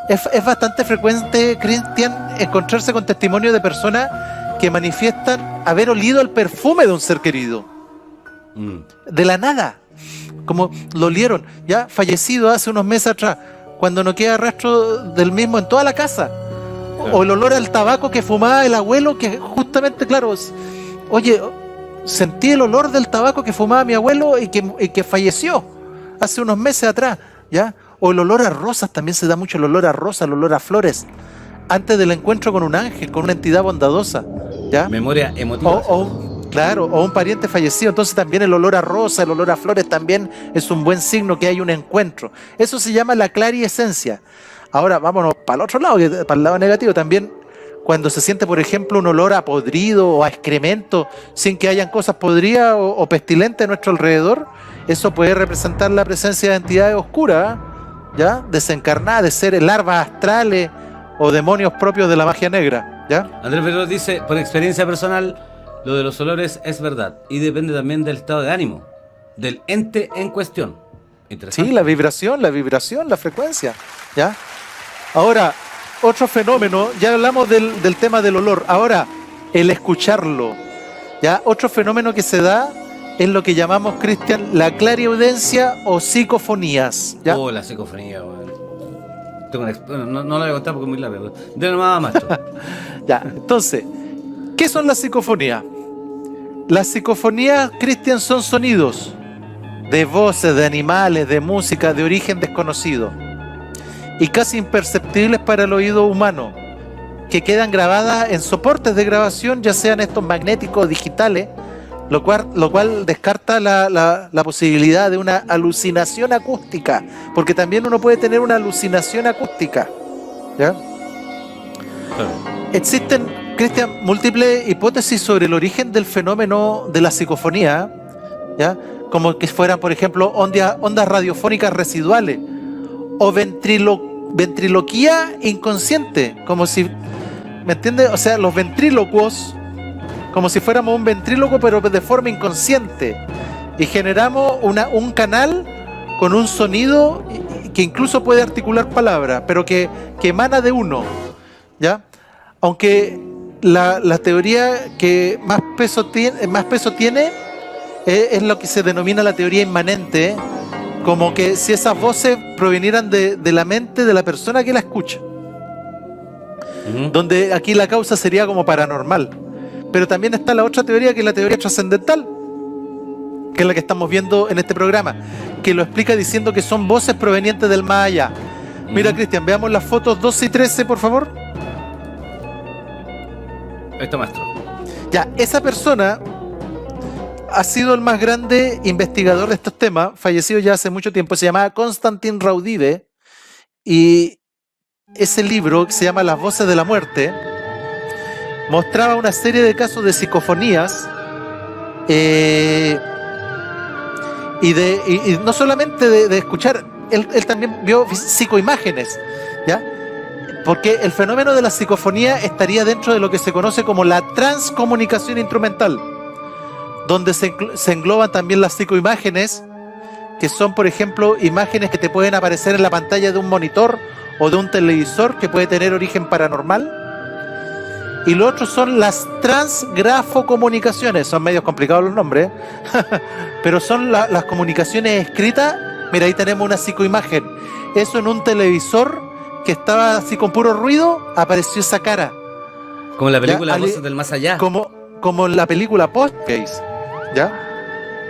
Es bastante frecuente, Cristian, encontrarse con testimonios de personas que manifiestan haber olido el perfume de un ser querido. De la nada. Como lo olieron, ya fallecido hace unos meses atrás, cuando no queda rastro del mismo en toda la casa. O el olor al tabaco que fumaba el abuelo, que justamente, claro, oye, sentí el olor del tabaco que fumaba mi abuelo y que falleció hace unos meses atrás, ¿ya? O el olor a rosas, también se da mucho el olor a rosas, el olor a flores, antes del encuentro con un ángel, con una entidad bondadosa, ¿ya? Memoria emotiva. Claro, o un pariente fallecido, entonces también el olor a rosa, el olor a flores también es un buen signo que hay un encuentro. Eso se llama la clariescencia. Ahora vámonos para el otro lado, para el lado negativo también. Cuando se siente, por ejemplo, un olor a podrido o a excremento sin que hayan cosas podridas o pestilentes a nuestro alrededor, eso puede representar la presencia de entidades oscuras, ¿ya? Desencarnadas, de seres, larvas astrales o demonios propios de la magia negra, ¿ya? Andrés Veloz dice, por experiencia personal, lo de los olores es verdad y depende también del estado de ánimo, del ente en cuestión. Interesante. Sí, la vibración, la frecuencia, ¿ya? Ahora, otro fenómeno, ya hablamos del tema del olor, ahora el escucharlo, ¿ya? Otro fenómeno que se da es lo que llamamos, Cristian, la clariaudiencia o psicofonías, ¿ya? Oh, la psicofonía, bueno. No la voy a contar porque es muy larga. De nomás, maestro. Ya, entonces, ¿qué son las psicofonías? Las psicofonías, Cristian, son sonidos de voces, de animales, de música, de origen desconocido y casi imperceptibles para el oído humano, que quedan grabadas en soportes de grabación, ya sean estos magnéticos o digitales, lo cual descarta la posibilidad de una alucinación acústica, porque también uno puede tener una alucinación acústica, ¿ya? Existen, Cristian, múltiples hipótesis sobre el origen del fenómeno de la psicofonía, ¿ya? Como que fueran, por ejemplo, ondas radiofónicas residuales o ventriloquía inconsciente, como si, ¿me entiendes? O sea, los ventrílocuos, como si fuéramos un ventríloco pero de forma inconsciente, y generamos un canal con un sonido que incluso puede articular palabras, pero que emana de uno, ¿ya? Aunque la teoría que más peso tiene es lo que se denomina la teoría inmanente, como que si esas voces provinieran de la mente de la persona que la escucha, donde aquí la causa sería como paranormal. Pero también está la otra teoría, que es la teoría trascendental, que es la que estamos viendo en este programa, que lo explica diciendo que son voces provenientes del más allá. Mira, Cristian, veamos las fotos 12 y 13, por favor. Esto, maestro. Ya, esa persona ha sido el más grande investigador de estos temas, fallecido ya hace mucho tiempo, se llamaba Konstantin Raudive, y ese libro, que se llama Las voces de la muerte, mostraba una serie de casos de psicofonías, y no solamente de escuchar, él también vio psicoimágenes, ¿ya? Porque el fenómeno de la psicofonía estaría dentro de lo que se conoce como la transcomunicación instrumental, donde se engloban también las psicoimágenes, que son, por ejemplo, imágenes que te pueden aparecer en la pantalla de un monitor o de un televisor, que puede tener origen paranormal. Y lo otro son las transgrafocomunicaciones, son medios complicados los nombres, pero son las comunicaciones escritas. Mira, ahí tenemos una psicoimagen, eso en un televisor que estaba así con puro ruido, apareció esa cara. Como en la película Voces del Más Allá. Como en la película Postcase, ¿ya?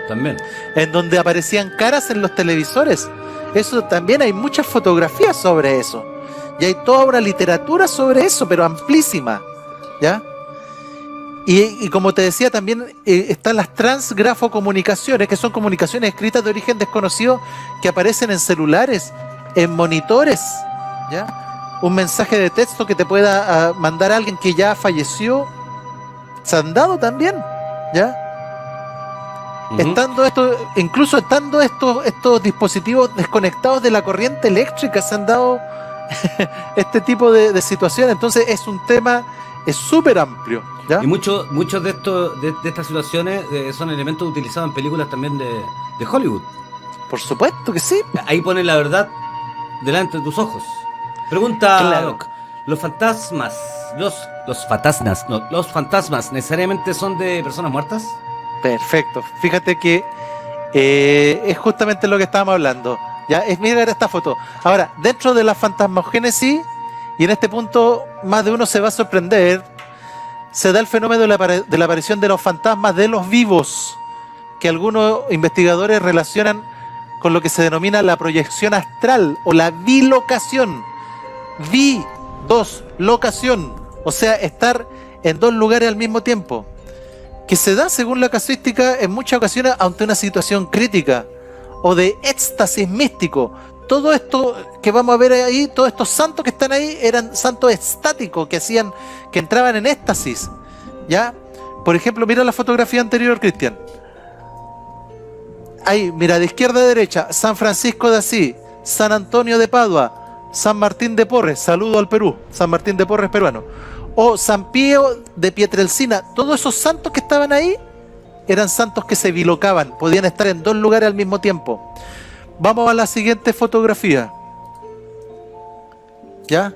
También. En donde aparecían caras en los televisores. Eso también, hay muchas fotografías sobre eso. Y hay toda una literatura sobre eso, pero amplísima, ¿ya? Y como te decía, también están las transgrafocomunicaciones, que son comunicaciones escritas de origen desconocido que aparecen en celulares, en monitores, ¿ya? Un mensaje de texto que te pueda mandar a alguien que ya falleció, se han dado también, ¿ya? Incluso estando estos dispositivos desconectados de la corriente eléctrica, se han dado este tipo de situaciones. Entonces es un tema súper amplio, ¿ya? Y muchos de estas situaciones son elementos utilizados en películas también de Hollywood. Por supuesto que sí. Ahí ponen la verdad delante de tus ojos. Pregunta Claro. Doc, ¿los fantasmas, los fantasmas necesariamente son de personas muertas? Perfecto. Fíjate que es justamente lo que estábamos hablando. Ya, mira esta foto. Ahora, dentro de la fantasmogénesis, y en este punto más de uno se va a sorprender, se da el fenómeno de la aparición de los fantasmas de los vivos, que algunos investigadores relacionan con lo que se denomina la proyección astral o la bilocación. Locación, o sea, estar en dos lugares al mismo tiempo, que se da, según la casuística, en muchas ocasiones ante una situación crítica o de éxtasis místico. Todo esto que vamos a ver ahí, todos estos santos que están ahí, eran santos estáticos que entraban en éxtasis, ¿ya? Por ejemplo, mira la fotografía anterior, Cristian. Ahí, mira, de izquierda a derecha, San Francisco de Asís, San Antonio de Padua, San Martín de Porres, saludo al Perú, San Martín de Porres peruano, o San Pío de Pietrelcina. Todos esos santos que estaban ahí eran santos que se bilocaban, podían estar en dos lugares al mismo tiempo. Vamos a la siguiente fotografía. ¿Ya?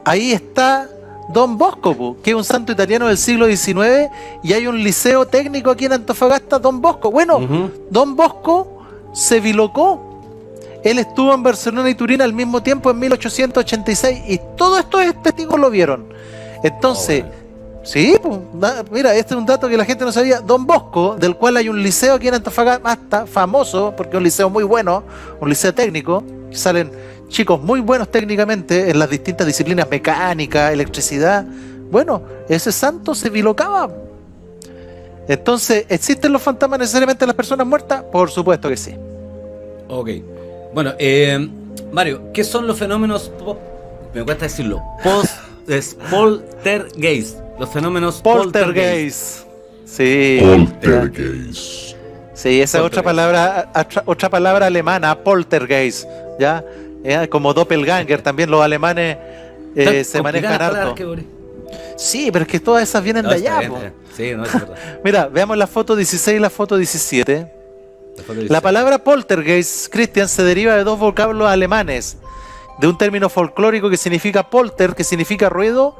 Ahí está Don Bosco, que es un santo italiano del siglo XIX, y hay un liceo técnico aquí en Antofagasta, Don Bosco. Bueno, Don Bosco se bilocó. Él estuvo en Barcelona y Turín al mismo tiempo en 1886, y todos estos testigos lo vieron. Entonces, sí, pues, mira, este es un dato que la gente no sabía. Don Bosco, del cual hay un liceo aquí en Antofagasta, famoso, porque es un liceo muy bueno, un liceo técnico, que salen chicos muy buenos técnicamente en las distintas disciplinas, mecánica, electricidad. Bueno, ese santo se bilocaba. Entonces, ¿existen los fantasmas necesariamente en las personas muertas? Por supuesto que sí. Ok. Bueno, Mario, ¿qué son los fenómenos me cuesta decirlo? Poltergeist. Los fenómenos Poltergeist. Sí. Poltergeist. Sí, esa es otra palabra alemana, Poltergeist, ¿ya? Como Doppelganger, también los alemanes se manejan harto. Sí, pero es que todas esas vienen de allá. Sí, no, es verdad. Mira, veamos la foto 16 y la foto 17. La palabra poltergeist, Christian, se deriva de dos vocablos alemanes, de un término folclórico que significa polter, que significa ruido,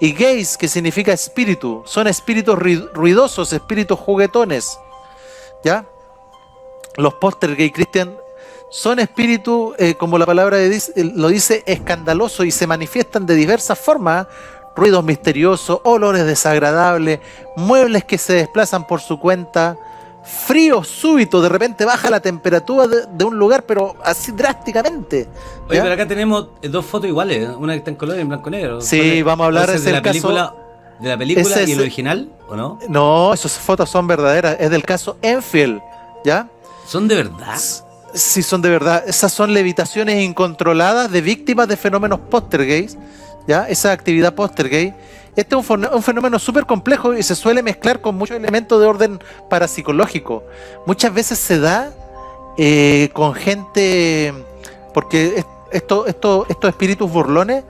y geist, que significa espíritu. Son espíritus ruidosos, espíritus juguetones, ¿ya? Los poltergeist, Christian, son espíritus, como la palabra lo dice, escandalosos, y se manifiestan de diversas formas. Ruidos misteriosos, olores desagradables, muebles que se desplazan por su cuenta, frío súbito, de repente baja la temperatura de un lugar, pero así drásticamente. Oye, ¿ya? pero acá tenemos dos fotos iguales, una que está en color y en blanco y negro. Sí, vamos a hablar de la película, caso, de la película ese y es el original, ¿o no? No, esas fotos son verdaderas, es del caso Enfield, ¿ya? ¿Son de verdad? Sí, son de verdad. Esas son levitaciones incontroladas de víctimas de fenómenos poltergeist, ¿ya? Esa actividad poltergeist. Este es un fenómeno súper complejo y se suele mezclar con muchos elementos de orden parapsicológico. Muchas veces se da con gente, porque estos espíritus burlones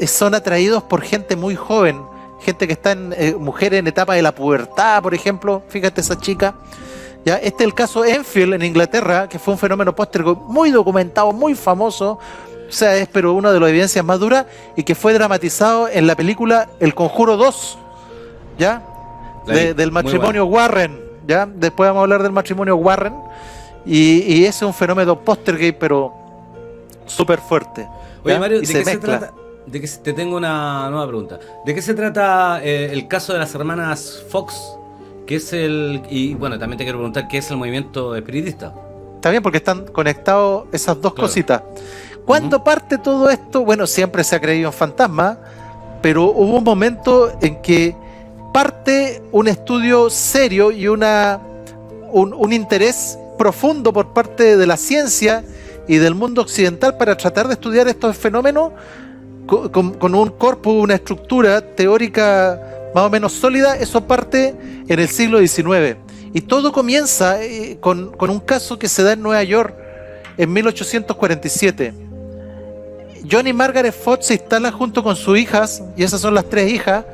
son atraídos por gente muy joven, gente que está mujeres en etapa de la pubertad, por ejemplo. Fíjate esa chica. ¿Ya? Este es el caso Enfield en Inglaterra, que fue un fenómeno poltergeist muy documentado, muy famoso. O sea, es pero una de las evidencias más duras, y que fue dramatizado en la película El Conjuro 2, ¿ya? Del matrimonio Warren, ¿ya? Después vamos a hablar del matrimonio Warren, y ese es un fenómeno poltergeist, pero súper fuerte. Oye, ¿ya? Mario, ¿de qué se trata? Te tengo una nueva pregunta. ¿De qué se trata el caso de las hermanas Fox? Que es y bueno, también te quiero preguntar qué es el movimiento espiritista. Está bien, porque están conectados esas dos cositas. ¿Cuándo parte todo esto? Bueno, siempre se ha creído en fantasmas, pero hubo un momento en que parte un estudio serio y un interés profundo por parte de la ciencia y del mundo occidental para tratar de estudiar estos fenómenos con un corpus, una estructura teórica más o menos sólida. Eso parte en el siglo XIX. Y todo comienza con un caso que se da en Nueva York en 1847. John y Margaret Fox se instalan junto con sus hijas, y esas son las tres hijas,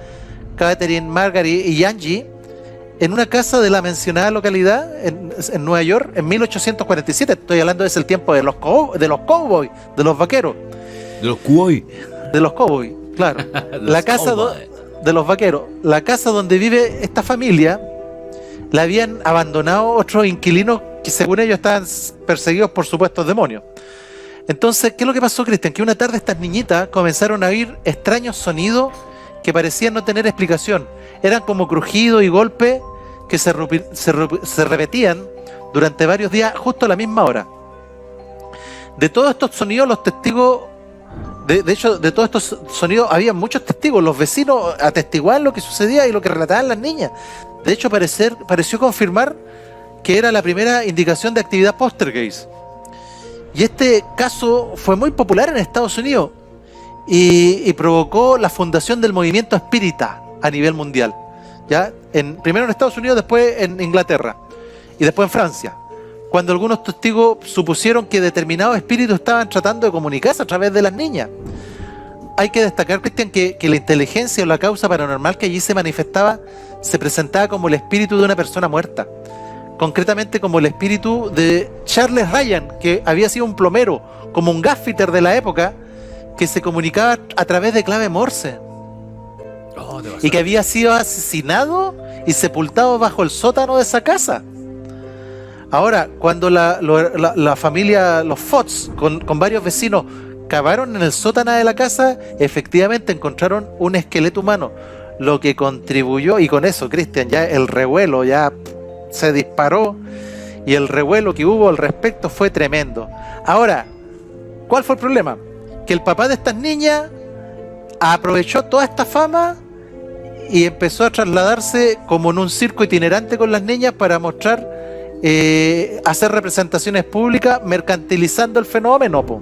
Catherine, Margaret y Angie, en una casa de la mencionada localidad, en Nueva York en 1847. Estoy hablando desde el tiempo de los cowboys, de los vaqueros. De los cuoy. De los cowboys, claro. La casa de los vaqueros. La casa donde vive esta familia la habían abandonado otros inquilinos que según ellos estaban perseguidos por supuestos demonios. Entonces, ¿qué es lo que pasó, Cristian? Que una tarde estas niñitas comenzaron a oír extraños sonidos que parecían no tener explicación. Eran como crujidos y golpes que se repetían durante varios días justo a la misma hora. De todos estos sonidos, los testigos, de hecho, de todos estos sonidos había muchos testigos. Los vecinos atestiguaban lo que sucedía y lo que relataban las niñas. De hecho, pareció confirmar que era la primera indicación de actividad poltergeist. Y este caso fue muy popular en Estados Unidos y provocó la fundación del movimiento espírita a nivel mundial. ¿Ya? Primero en Estados Unidos, después en Inglaterra y después en Francia, cuando algunos testigos supusieron que determinados espíritus estaban tratando de comunicarse a través de las niñas. Hay que destacar, Cristian, que la inteligencia o la causa paranormal que allí se manifestaba se presentaba como el espíritu de una persona muerta, concretamente como el espíritu de Charles Ryan, que había sido un plomero, como un gaffiter de la época, que se comunicaba a través de clave Morse. Y que había sido asesinado y sepultado bajo el sótano de esa casa. Ahora, cuando la familia, los Fox, con varios vecinos, cavaron en el sótano de la casa, efectivamente encontraron un esqueleto humano, lo que contribuyó, y con eso, Cristian, ya el revuelo ya se disparó, y el revuelo que hubo al respecto fue tremendo. Ahora, ¿cuál fue el problema? Que el papá de estas niñas aprovechó toda esta fama y empezó a trasladarse como en un circo itinerante con las niñas para mostrar, hacer representaciones públicas, mercantilizando el fenómeno, po.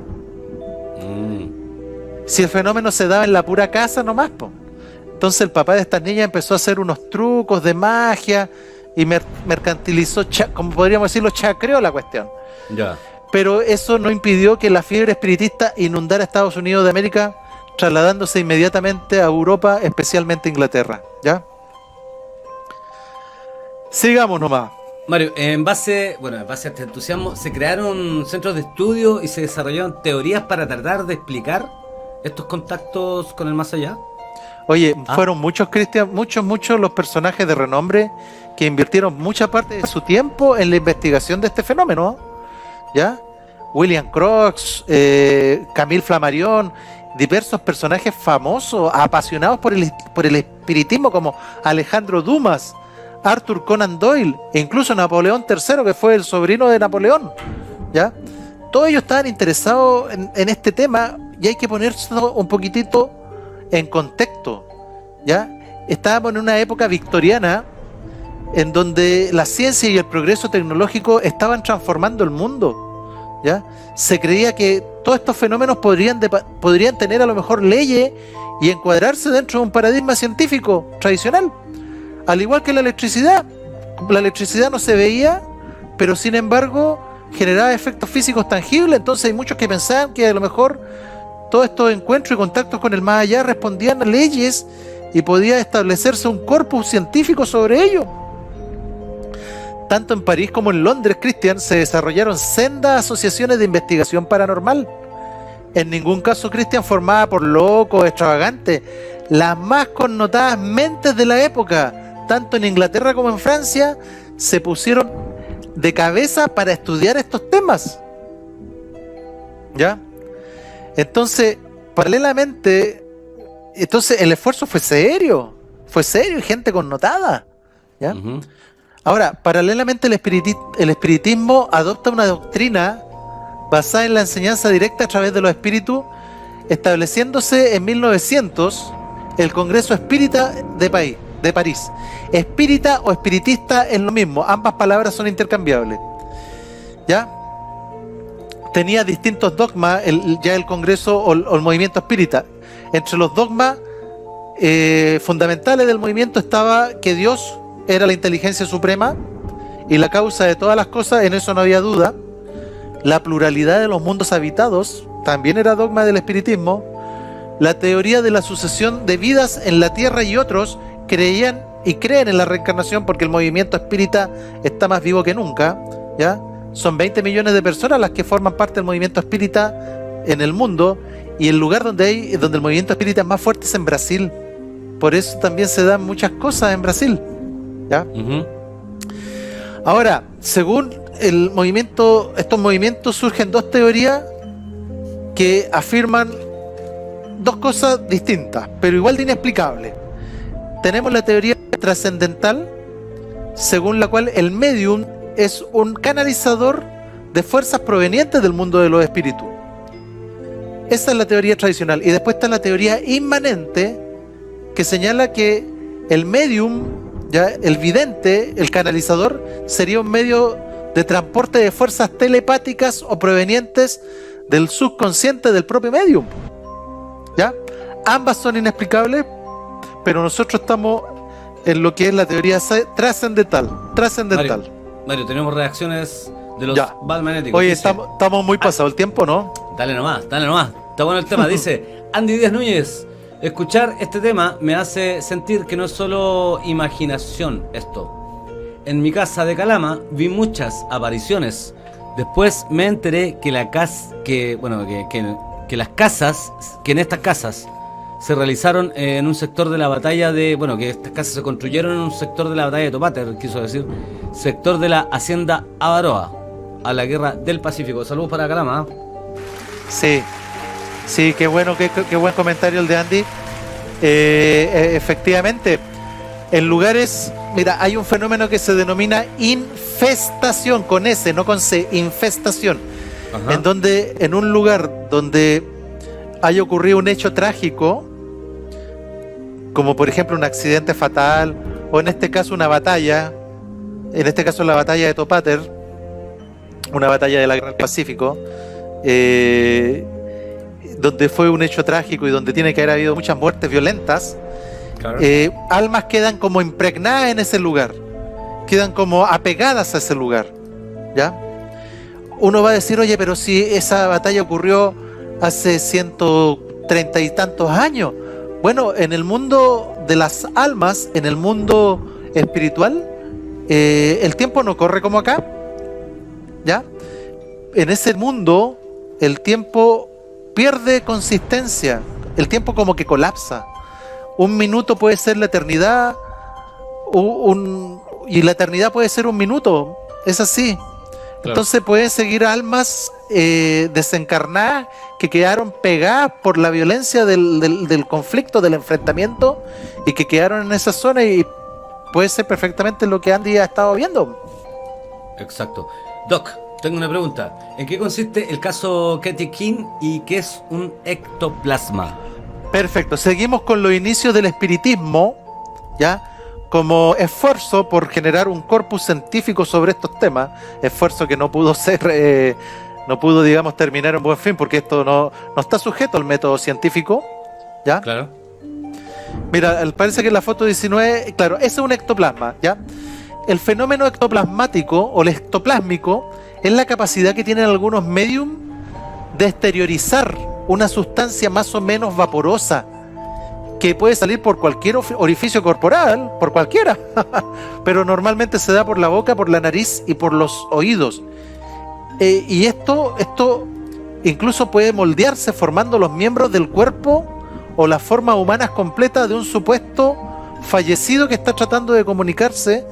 Si el fenómeno se daba en la pura casa nomás, po. Entonces el papá de estas niñas empezó a hacer unos trucos de magia y mercantilizó, como podríamos decirlo, chacreó la cuestión. Ya. Pero eso no impidió que la fiebre espiritista inundara Estados Unidos de América, trasladándose inmediatamente a Europa, especialmente a Inglaterra. ¿Ya? Sigamos nomás. Mario, en base a este entusiasmo, se crearon centros de estudio y se desarrollaron teorías para tratar de explicar estos contactos con el más allá. Oye, fueron muchos, Cristian, muchos los personajes de renombre que invirtieron mucha parte de su tiempo en la investigación de este fenómeno, ¿ya? William Crookes, Camille Flammarion, diversos personajes famosos, apasionados por el espiritismo, como Alejandro Dumas, Arthur Conan Doyle e incluso Napoleón III, que fue el sobrino de Napoleón, ¿ya? Todos ellos estaban interesados en este tema, y hay que ponerse un poquitito en contexto, ¿ya? Estábamos en una época victoriana en donde la ciencia y el progreso tecnológico estaban transformando el mundo, ¿ya? Se creía que todos estos fenómenos podrían tener a lo mejor leyes y encuadrarse dentro de un paradigma científico tradicional, al igual que la electricidad. La electricidad no se veía, pero sin embargo generaba efectos físicos tangibles. Entonces hay muchos que pensaban que a lo mejor todos estos encuentros y contactos con el más allá respondían a leyes y podía establecerse un corpus científico sobre ello. Tanto en París como en Londres, Cristian, se desarrollaron sendas asociaciones de investigación paranormal. En ningún caso, Cristian, formada por locos, extravagantes, las más connotadas mentes de la época, tanto en Inglaterra como en Francia, se pusieron de cabeza para estudiar estos temas. ¿Ya? Entonces, paralelamente, el esfuerzo fue serio y gente connotada, ¿ya? Uh-huh. Ahora, paralelamente el espiritismo adopta una doctrina basada en la enseñanza directa a través de los espíritus, estableciéndose en 1900 el Congreso Espírita de París. Espírita o espiritista es lo mismo, ambas palabras son intercambiables, ¿ya? Tenía distintos dogmas el Congreso o el movimiento espírita. Entre los dogmas fundamentales del movimiento estaba que Dios era la inteligencia suprema y la causa de todas las cosas, en eso no había duda. La pluralidad de los mundos habitados también era dogma del espiritismo. La teoría de la sucesión de vidas en la Tierra y otros creían y creen en la reencarnación porque el movimiento espírita está más vivo que nunca, ¿ya? Son 20 millones de personas las que forman parte del movimiento espírita en el mundo, y el lugar donde el movimiento espírita es más fuerte es en Brasil. Por eso también se dan muchas cosas en Brasil, ¿ya? Ujú. Ahora, según el movimiento, estos movimientos surgen dos teorías que afirman dos cosas distintas, pero igual de inexplicables. Tenemos la teoría trascendental, según la cual el medium es un canalizador de fuerzas provenientes del mundo de los espíritus. Esa es la teoría tradicional. Y después está la teoría inmanente, que señala que el medium, ya el vidente, el canalizador, sería un medio de transporte de fuerzas telepáticas o provenientes del subconsciente del propio medium. ¿Ya? Ambas son inexplicables, pero nosotros estamos en lo que es la teoría trascendental. Mario, tenemos reacciones de los Ya. balmanéticos. Oye, Dice, estamos muy pasados el tiempo, ¿no? dale nomás. Está bueno el tema. Dice Andy Díaz Núñez: escuchar este tema me hace sentir que no es solo imaginación esto. En mi casa de Calama vi muchas apariciones. Después me enteré que en estas casas se realizaron en un sector de la batalla que estas casas se construyeron en un sector de la batalla de Topater, quiso decir, sector de la hacienda Avaroa, a la guerra del Pacífico. Saludos para Calama. Sí, qué bueno, qué buen comentario el de Andy. Efectivamente, en lugares, mira, hay un fenómeno que se denomina infestación, con S, no con C, infestación. Ajá. En donde, en un lugar donde haya ocurrido un hecho trágico, como por ejemplo un accidente fatal, o en este caso una batalla, en este caso la batalla de Topater, una batalla de la guerra del Pacífico, donde fue un hecho trágico y donde tiene que haber habido muchas muertes violentas, Claro. almas quedan como impregnadas en ese lugar, quedan como apegadas a ese lugar, ¿ya? Uno va a decir, oye, pero si esa batalla ocurrió hace 130 y tantos años. Bueno, en el mundo de las almas, en el mundo espiritual, el tiempo no corre como acá, ¿ya? En ese mundo, el tiempo pierde consistencia, el tiempo como que colapsa. Un minuto puede ser la eternidad, y la eternidad puede ser un minuto, es así. Claro. Entonces pueden seguir almas desencarnadas que quedaron pegadas por la violencia del conflicto, del enfrentamiento, y que quedaron en esa zona, y puede ser perfectamente lo que Andy ha estado viendo. Exacto. Doc, tengo una pregunta. ¿En qué consiste el caso Katy King y qué es un ectoplasma? Perfecto, seguimos con los inicios del espiritismo, ¿ya? Como esfuerzo por generar un corpus científico sobre estos temas, esfuerzo que no pudo ser, digamos, terminar en buen fin, porque esto no está sujeto al método científico, ¿ya? Claro. Mira, parece que en la foto 19, claro, ese es un ectoplasma, ¿ya? El fenómeno ectoplasmático o el ectoplásmico es la capacidad que tienen algunos medium de exteriorizar una sustancia más o menos vaporosa que puede salir por cualquier orificio corporal, por cualquiera, pero normalmente se da por la boca, por la nariz y por los oídos. Y esto incluso puede moldearse formando los miembros del cuerpo o las formas humanas completas de un supuesto fallecido que está tratando de comunicarse,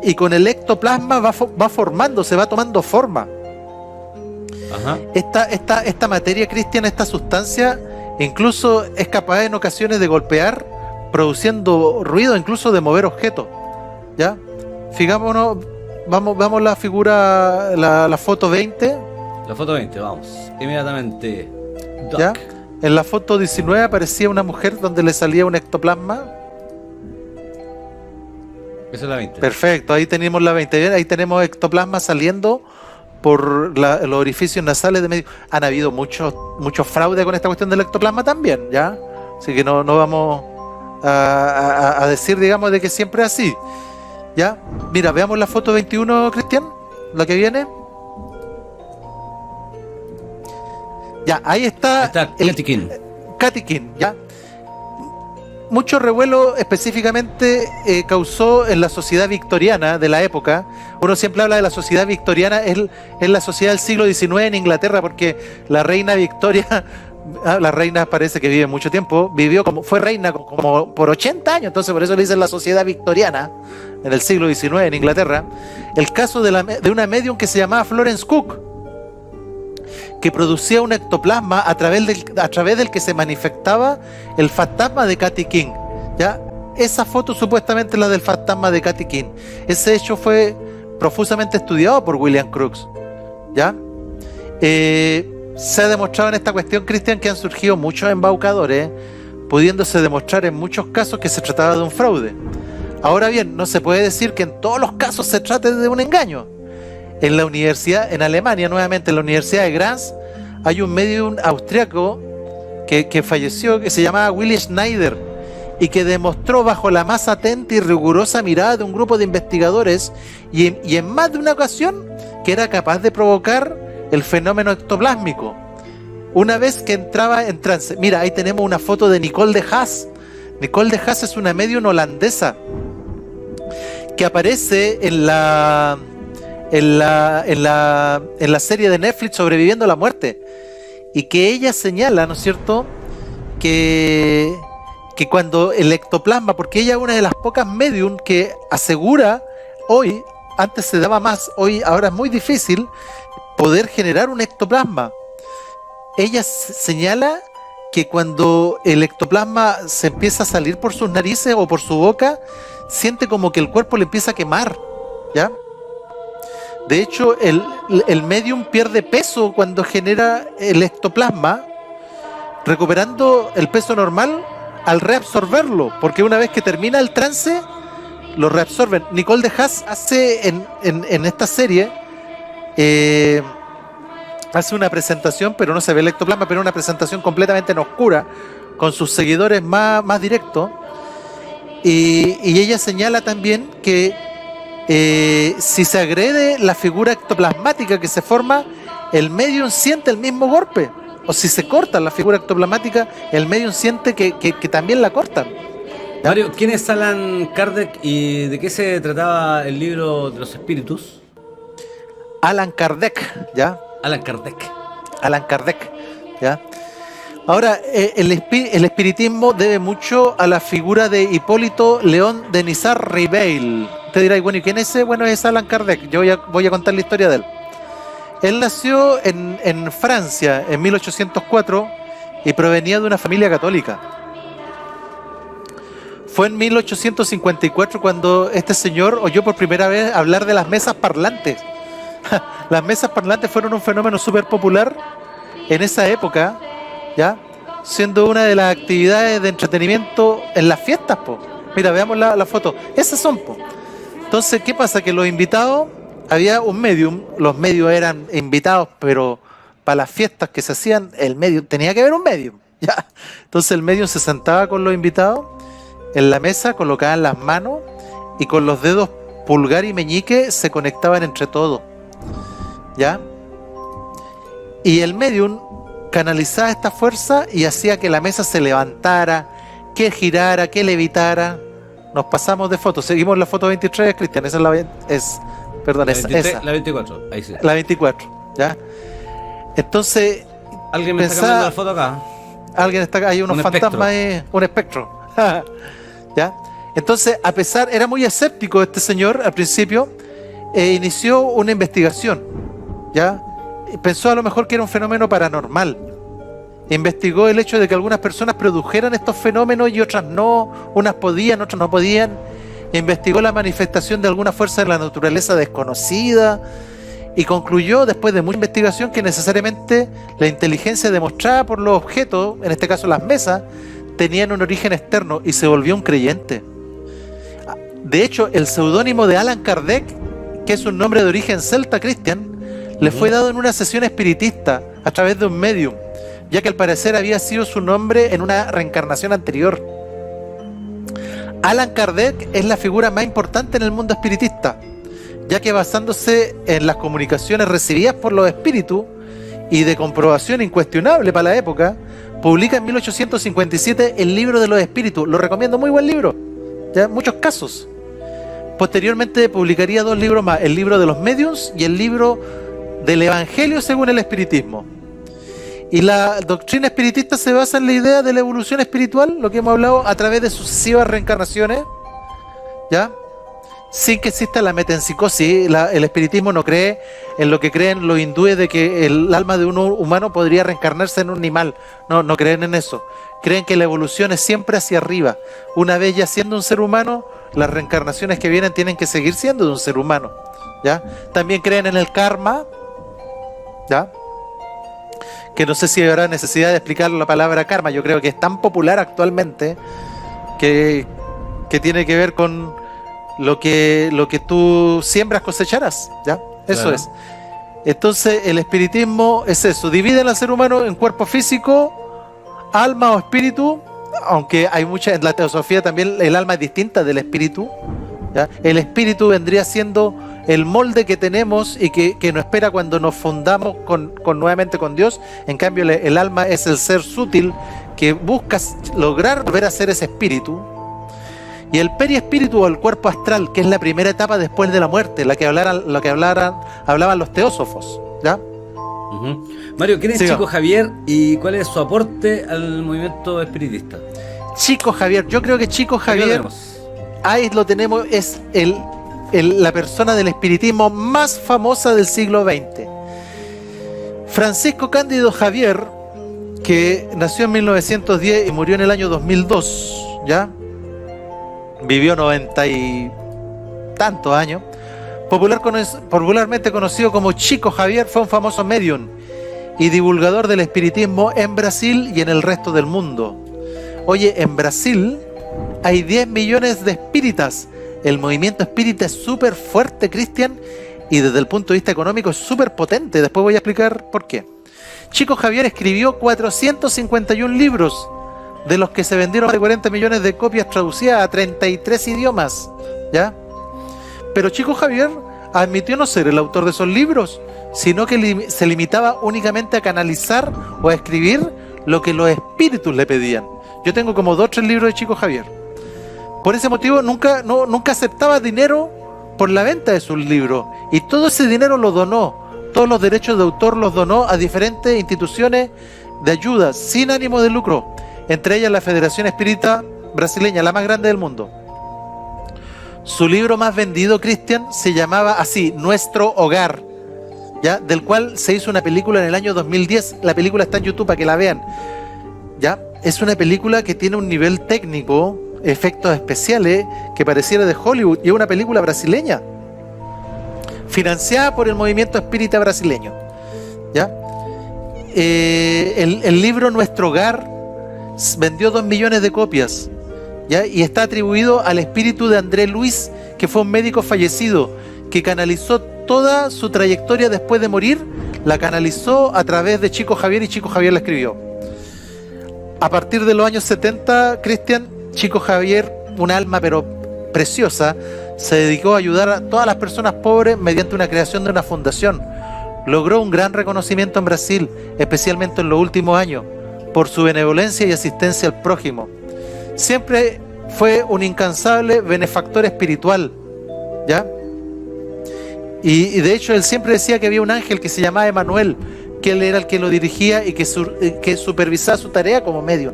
y con el ectoplasma va formándose, va tomando forma. Ajá. Esta materia, Cristian, esta sustancia, incluso es capaz en ocasiones de golpear, produciendo ruido, incluso de mover objetos, ¿ya? Fijámonos, vamos la figura, la foto 20, La foto 20, vamos. Inmediatamente. Doc. ¿ya? En la foto 19 aparecía una mujer donde le salía un ectoplasma. Esa es la 20. Perfecto, ahí tenemos la 20, ahí tenemos ectoplasma saliendo por los orificios nasales de medio. Han habido mucho fraude con esta cuestión del ectoplasma también, ¿ya? Así que no vamos a decir, digamos, de que siempre es así, ¿ya? Mira, veamos la foto 21, Cristian, la que viene. Ya, ahí está Está Katy King. Katy King, ¿ya? mucho revuelo específicamente causó en la sociedad victoriana de la época. Uno siempre habla de la sociedad victoriana, es la sociedad del siglo XIX en Inglaterra, porque la reina Victoria, la reina parece que vive mucho tiempo, fue reina como por 80 años, entonces por eso le dicen la sociedad victoriana en el siglo XIX en Inglaterra. El caso de una medium que se llamaba Florence Cook, que producía un ectoplasma a través del que se manifestaba el fantasma de Katy King, ¿ya? Esa foto supuestamente es la del fantasma de Katy King. Ese hecho fue profusamente estudiado por William Crookes, ¿ya? Se ha demostrado en esta cuestión, Cristian, que han surgido muchos embaucadores, pudiéndose demostrar en muchos casos que se trataba de un fraude. Ahora bien, no se puede decir que en todos los casos se trate de un engaño. En la universidad, en Alemania, nuevamente en la Universidad de Graz, hay un medium austriaco que falleció, que se llamaba Willy Schneider, y que demostró bajo la más atenta y rigurosa mirada de un grupo de investigadores y en más de una ocasión que era capaz de provocar el fenómeno ectoplásmico una vez que entraba en trance. Mira, ahí tenemos una foto de Nicole de Haas. Nicole de Haas es una medium holandesa que aparece en la serie de Netflix Sobreviviendo a la Muerte, y que ella señala, ¿no es cierto?, que cuando el ectoplasma, porque ella es una de las pocas medium que asegura hoy, antes se daba más, ahora es muy difícil poder generar un ectoplasma. Ella señala que cuando el ectoplasma se empieza a salir por sus narices o por su boca, siente como que el cuerpo le empieza a quemar, ¿ya? De hecho, el medium pierde peso cuando genera el ectoplasma, recuperando el peso normal al reabsorberlo, porque una vez que termina el trance, lo reabsorben. Nicole de Haas hace en esta serie, hace una presentación, pero no se ve el ectoplasma, pero una presentación completamente en oscura, con sus seguidores más directos, y ella señala también que si se agrede la figura ectoplasmática que se forma, el medium siente el mismo golpe. O si se corta la figura ectoplasmática, el medium siente que también la cortan. ¿Ya? Mario, ¿quién es Alan Kardec y de qué se trataba el libro de los espíritus? Alan Kardec, ¿ya? Alan Kardec. Alan Kardec, ¿ya? Ahora, el espiritismo debe mucho a la figura de Hipólito León de Nizar-Ribeil. Usted dirá, bueno, ¿y quién es ese? Bueno, es Alan Kardec. Yo voy a contar la historia de él. Él nació en Francia en 1804 y provenía de una familia católica. Fue en 1854 cuando este señor oyó por primera vez hablar de las mesas parlantes. Las mesas parlantes fueron un fenómeno súper popular en esa época, ¿ya? Siendo una de las actividades de entretenimiento en las fiestas, po. Mira, veamos la foto. Esas son, po. Entonces, ¿qué pasa? Que los invitados, había un medium, los medios eran invitados, pero para las fiestas que se hacían, el medium, tenía que haber un medium, ¿ya? Entonces el medium se sentaba con los invitados en la mesa, colocaban las manos y con los dedos pulgar y meñique se conectaban entre todos, ¿ya? Y el medium canalizaba esta fuerza y hacía que la mesa se levantara, que girara, que levitara. Nos pasamos de fotos, seguimos la foto 23, Cristian, esa es la 23, esa. La 24, ahí sí. La 24, ¿ya? Entonces, ¿Alguien me está cambiando la foto acá? Alguien está acá, hay unos fantasmas, un espectro. ¿Ya? Entonces, era muy escéptico este señor al principio, inició una investigación, ¿ya? Pensó a lo mejor que era un fenómeno paranormal. Investigó el hecho de que algunas personas produjeran estos fenómenos y otras no, unas podían, otras no podían. Investigó la manifestación de alguna fuerza de la naturaleza desconocida y concluyó, después de mucha investigación, que necesariamente la inteligencia demostrada por los objetos, en este caso las mesas, tenían un origen externo, y se volvió un creyente. De hecho, el seudónimo de Alan Kardec, que es un nombre de origen celta, Cristian, le fue dado en una sesión espiritista a través de un medium, ya que al parecer había sido su nombre en una reencarnación anterior. Alan Kardec es la figura más importante en el mundo espiritista, ya que basándose en las comunicaciones recibidas por los espíritus y de comprobación incuestionable para la época, publica en 1857 el libro de los espíritus. Lo recomiendo, muy buen libro. ¿Ya? Muchos casos. Posteriormente publicaría 2 libros más, el libro de los medios y el libro del Evangelio según el espiritismo. Y la doctrina espiritista se basa en la idea de la evolución espiritual, lo que hemos hablado, a través de sucesivas reencarnaciones, ¿ya? Sin que exista la metempsicosis. El espiritismo no cree en lo que creen los hindúes de que el alma de un humano podría reencarnarse en un animal. No creen en eso. Creen que la evolución es siempre hacia arriba. Una vez ya siendo un ser humano, las reencarnaciones que vienen tienen que seguir siendo de un ser humano, ¿ya? También creen en el karma, ¿ya? Que no sé si habrá necesidad de explicar la palabra karma. Yo creo que es tan popular actualmente que tiene que ver con lo que tú siembras cosecharás, ¿ya? Eso Claro. es. Entonces el espiritismo es eso, dividen al ser humano en cuerpo físico, alma o espíritu, aunque hay en la teosofía también el alma es distinta del espíritu, ¿ya? El espíritu vendría siendo el molde que tenemos y que nos espera cuando nos fundamos nuevamente con Dios. En cambio el alma es el ser sutil que busca lograr volver a ser ese espíritu. Y el periespíritu o el cuerpo astral, que es la primera etapa después de la muerte, la que hablaban los teósofos, ¿ya? Ujú. Mario, ¿quién es Siga. Chico Javier y cuál es su aporte al movimiento espiritista? Chico Javier, yo creo que Chico Aquí lo Javier, tenemos. ahí lo tenemos, es la persona del espiritismo más famosa del siglo XX. Francisco Cándido Javier, que nació en 1910 y murió en el año 2002, ¿ya? Vivió 90 y tantos años. Popularmente conocido como Chico Javier, fue un famoso medium y divulgador del espiritismo en Brasil y en el resto del mundo. Oye, en Brasil hay 10 millones de espíritas. El movimiento espírita es súper fuerte, Cristian, y desde el punto de vista económico es súper potente. Después voy a explicar por qué. Chico Javier escribió 451 libros, de los que se vendieron más de 40 millones de copias traducidas a 33 idiomas, ¿ya? Pero Chico Javier admitió no ser el autor de esos libros, sino que se limitaba únicamente a canalizar o a escribir lo que los espíritus le pedían. Yo tengo como 2 o 3 libros de Chico Javier. Por ese motivo nunca aceptaba dinero por la venta de sus libros, y todo ese dinero lo donó, todos los derechos de autor los donó a diferentes instituciones de ayuda sin ánimo de lucro, entre ellas la Federación Espírita Brasileña, la más grande del mundo. Su libro más vendido, Cristian, se llamaba así, Nuestro Hogar, ¿ya? Del cual se hizo una película en el año 2010. La película está en YouTube para que la vean, ¿ya? Es una película que tiene un nivel técnico, efectos especiales, que pareciera de Hollywood, y es una película brasileña, financiada por el movimiento espírita brasileño, ¿ya? El libro Nuestro Hogar vendió 2 millones de copias, ¿ya? Y está atribuido al espíritu de André Luiz, que fue un médico fallecido, que canalizó toda su trayectoria después de morir, la canalizó a través de Chico Javier, y Chico Javier la escribió. A partir de los años 70, Cristian, Chico Javier, un alma pero preciosa, se dedicó a ayudar a todas las personas pobres mediante una creación de una fundación. Logró un gran reconocimiento en Brasil, especialmente en los últimos años, por su benevolencia y asistencia al prójimo. Siempre fue un incansable benefactor espiritual, ¿ya? Y de hecho él siempre decía que había un ángel que se llamaba Emanuel, que él era el que lo dirigía y que supervisaba su tarea como medium.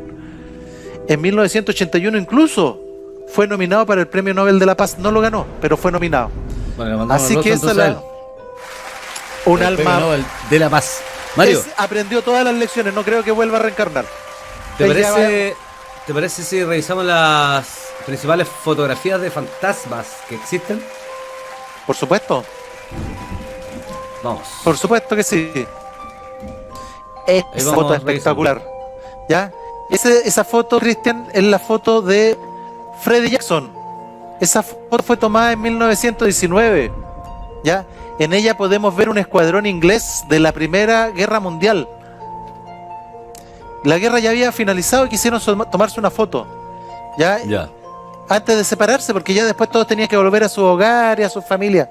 En 1981 incluso fue nominado para el Premio Nobel de la Paz. No lo ganó, pero fue nominado. Bueno, le mandamos Así un que aplauso esa es entonces a él. un El alma... Premio Nobel de la Paz. Mario, aprendió todas las lecciones, no creo que vuelva a reencarnar. ¿te parece si revisamos las principales fotografías de fantasmas que existen? Por supuesto, Vamos. por supuesto que sí. Ahí Esa vamos foto es espectacular, ¿ya? Esa foto, Cristian, es la foto de Freddie Jackson. Esa foto fue tomada en 1919, ¿ya? En ella podemos ver un escuadrón inglés de la Primera Guerra Mundial. La guerra ya había finalizado y quisieron tomarse una foto, ¿ya? Ya. Antes de separarse, porque ya después todos tenían que volver a su hogar y a su familia.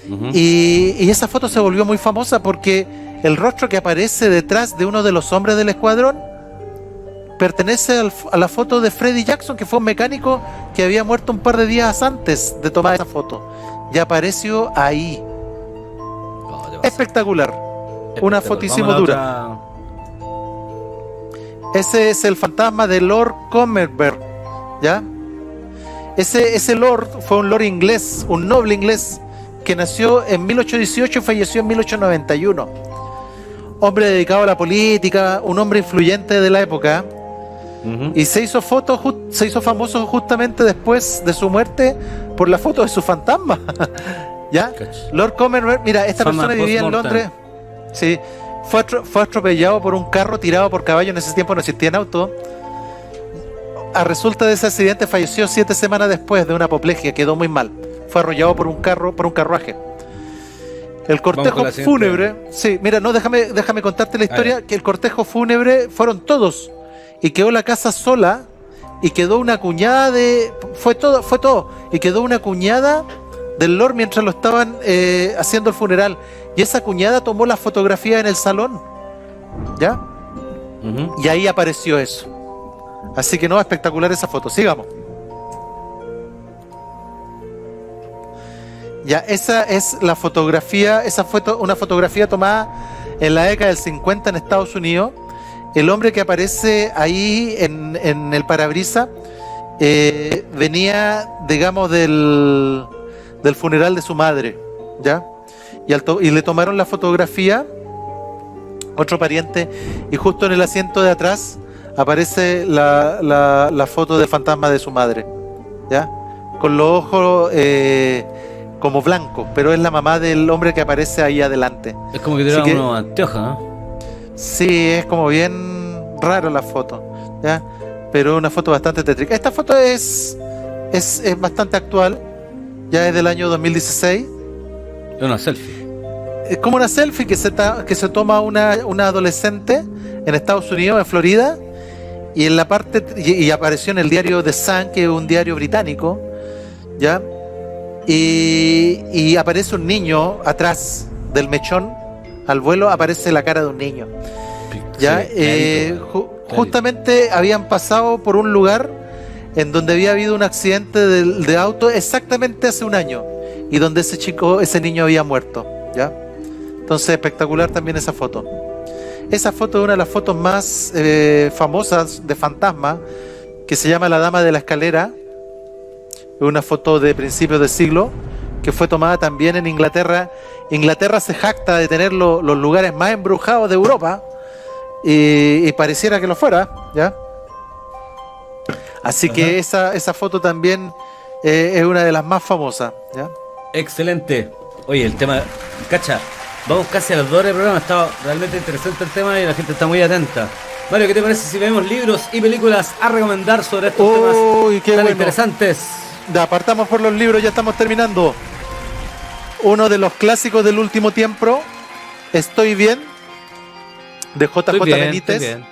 Ujú. Y esa foto se volvió muy famosa porque el rostro que aparece detrás de uno de los hombres del escuadrón pertenece a la foto de Freddie Jackson, que fue un mecánico que había muerto un par de días antes de tomar esa foto. Y apareció ahí. Oh, te pasa. Espectacular. Una Espectacular. fotísimo Vamos a la dura. otra. Ese es el fantasma de Lord Comerberg, ¿ya? Ese Lord fue un Lord inglés, un noble inglés, que nació en 1818 y falleció en 1891. Hombre dedicado a la política, un hombre influyente de la época, Ujú. y se hizo famoso justamente después de su muerte por la foto de su fantasma. ¿Ya? Cacho. Lord Comerberg, mira, esta Fama persona vivía en post-mortem. Londres. Sí, fue atropellado por un carro tirado por caballo. En ese tiempo no existían autos. A resulta de ese accidente falleció 7 semanas después de una apoplejía, quedó muy mal. Fue arrollado por un carruaje. El Vamos cortejo con la siguiente. fúnebre, sí, mira, no, déjame contarte la historia, que el cortejo fúnebre fueron todos, y quedó la casa sola, y quedó una cuñada fue todo, y quedó una cuñada del Lord mientras lo estaban haciendo el funeral, y esa cuñada tomó la fotografía en el salón, ¿ya? Ujú. Y ahí apareció eso. Así que no, espectacular esa foto. Sigamos. Ya, esa es la fotografía, esa fue una fotografía tomada en la década del 50 en Estados Unidos. El hombre que aparece ahí en el parabrisas venía, digamos, del funeral de su madre, ¿ya? Y le tomaron la fotografía, otro pariente, y justo en el asiento de atrás aparece la foto del fantasma de su madre, ¿ya? Con los ojos como blancos, pero es la mamá del hombre que aparece ahí adelante. Es como que Así tiene que- unos anteojos, ¿no? Sí, es como bien raro la foto, ¿ya? Pero una foto bastante tétrica. Esta foto es bastante actual, ya es del año 2016. Es una selfie. Es como una selfie que se toma una adolescente en Estados Unidos, en Florida, y en la parte y apareció en el diario The Sun, que es un diario británico, ¿ya? Y aparece un niño atrás del mechón, al vuelo aparece la cara de un niño, ¿ya? Sí, clarito, clarito. Justamente habían pasado por un lugar en donde había habido un accidente de auto exactamente hace un año, y donde ese niño había muerto, ¿ya? Entonces, espectacular también esa foto. Esa foto es una de las fotos más famosas de fantasma, que se llama La Dama de la Escalera. Es una foto de principios de siglo, que fue tomada también en Inglaterra. Inglaterra se jacta de tener los lugares más embrujados de Europa, y pareciera que lo fuera, ¿ya? Así que esa foto también es una de las más famosas, ¿ya? Excelente. Oye, el tema, cacha, vamos casi a las 2 horas del programa. Estaba realmente interesante el tema y la gente está muy atenta. Mario, ¿qué te parece si vemos libros y películas a recomendar sobre estos Uy, temas qué tan bueno. interesantes? Ya, partamos por los libros, ya estamos terminando. Uno de los clásicos del último tiempo, Estoy bien, de JJ Estoy bien, Benítez. estoy bien.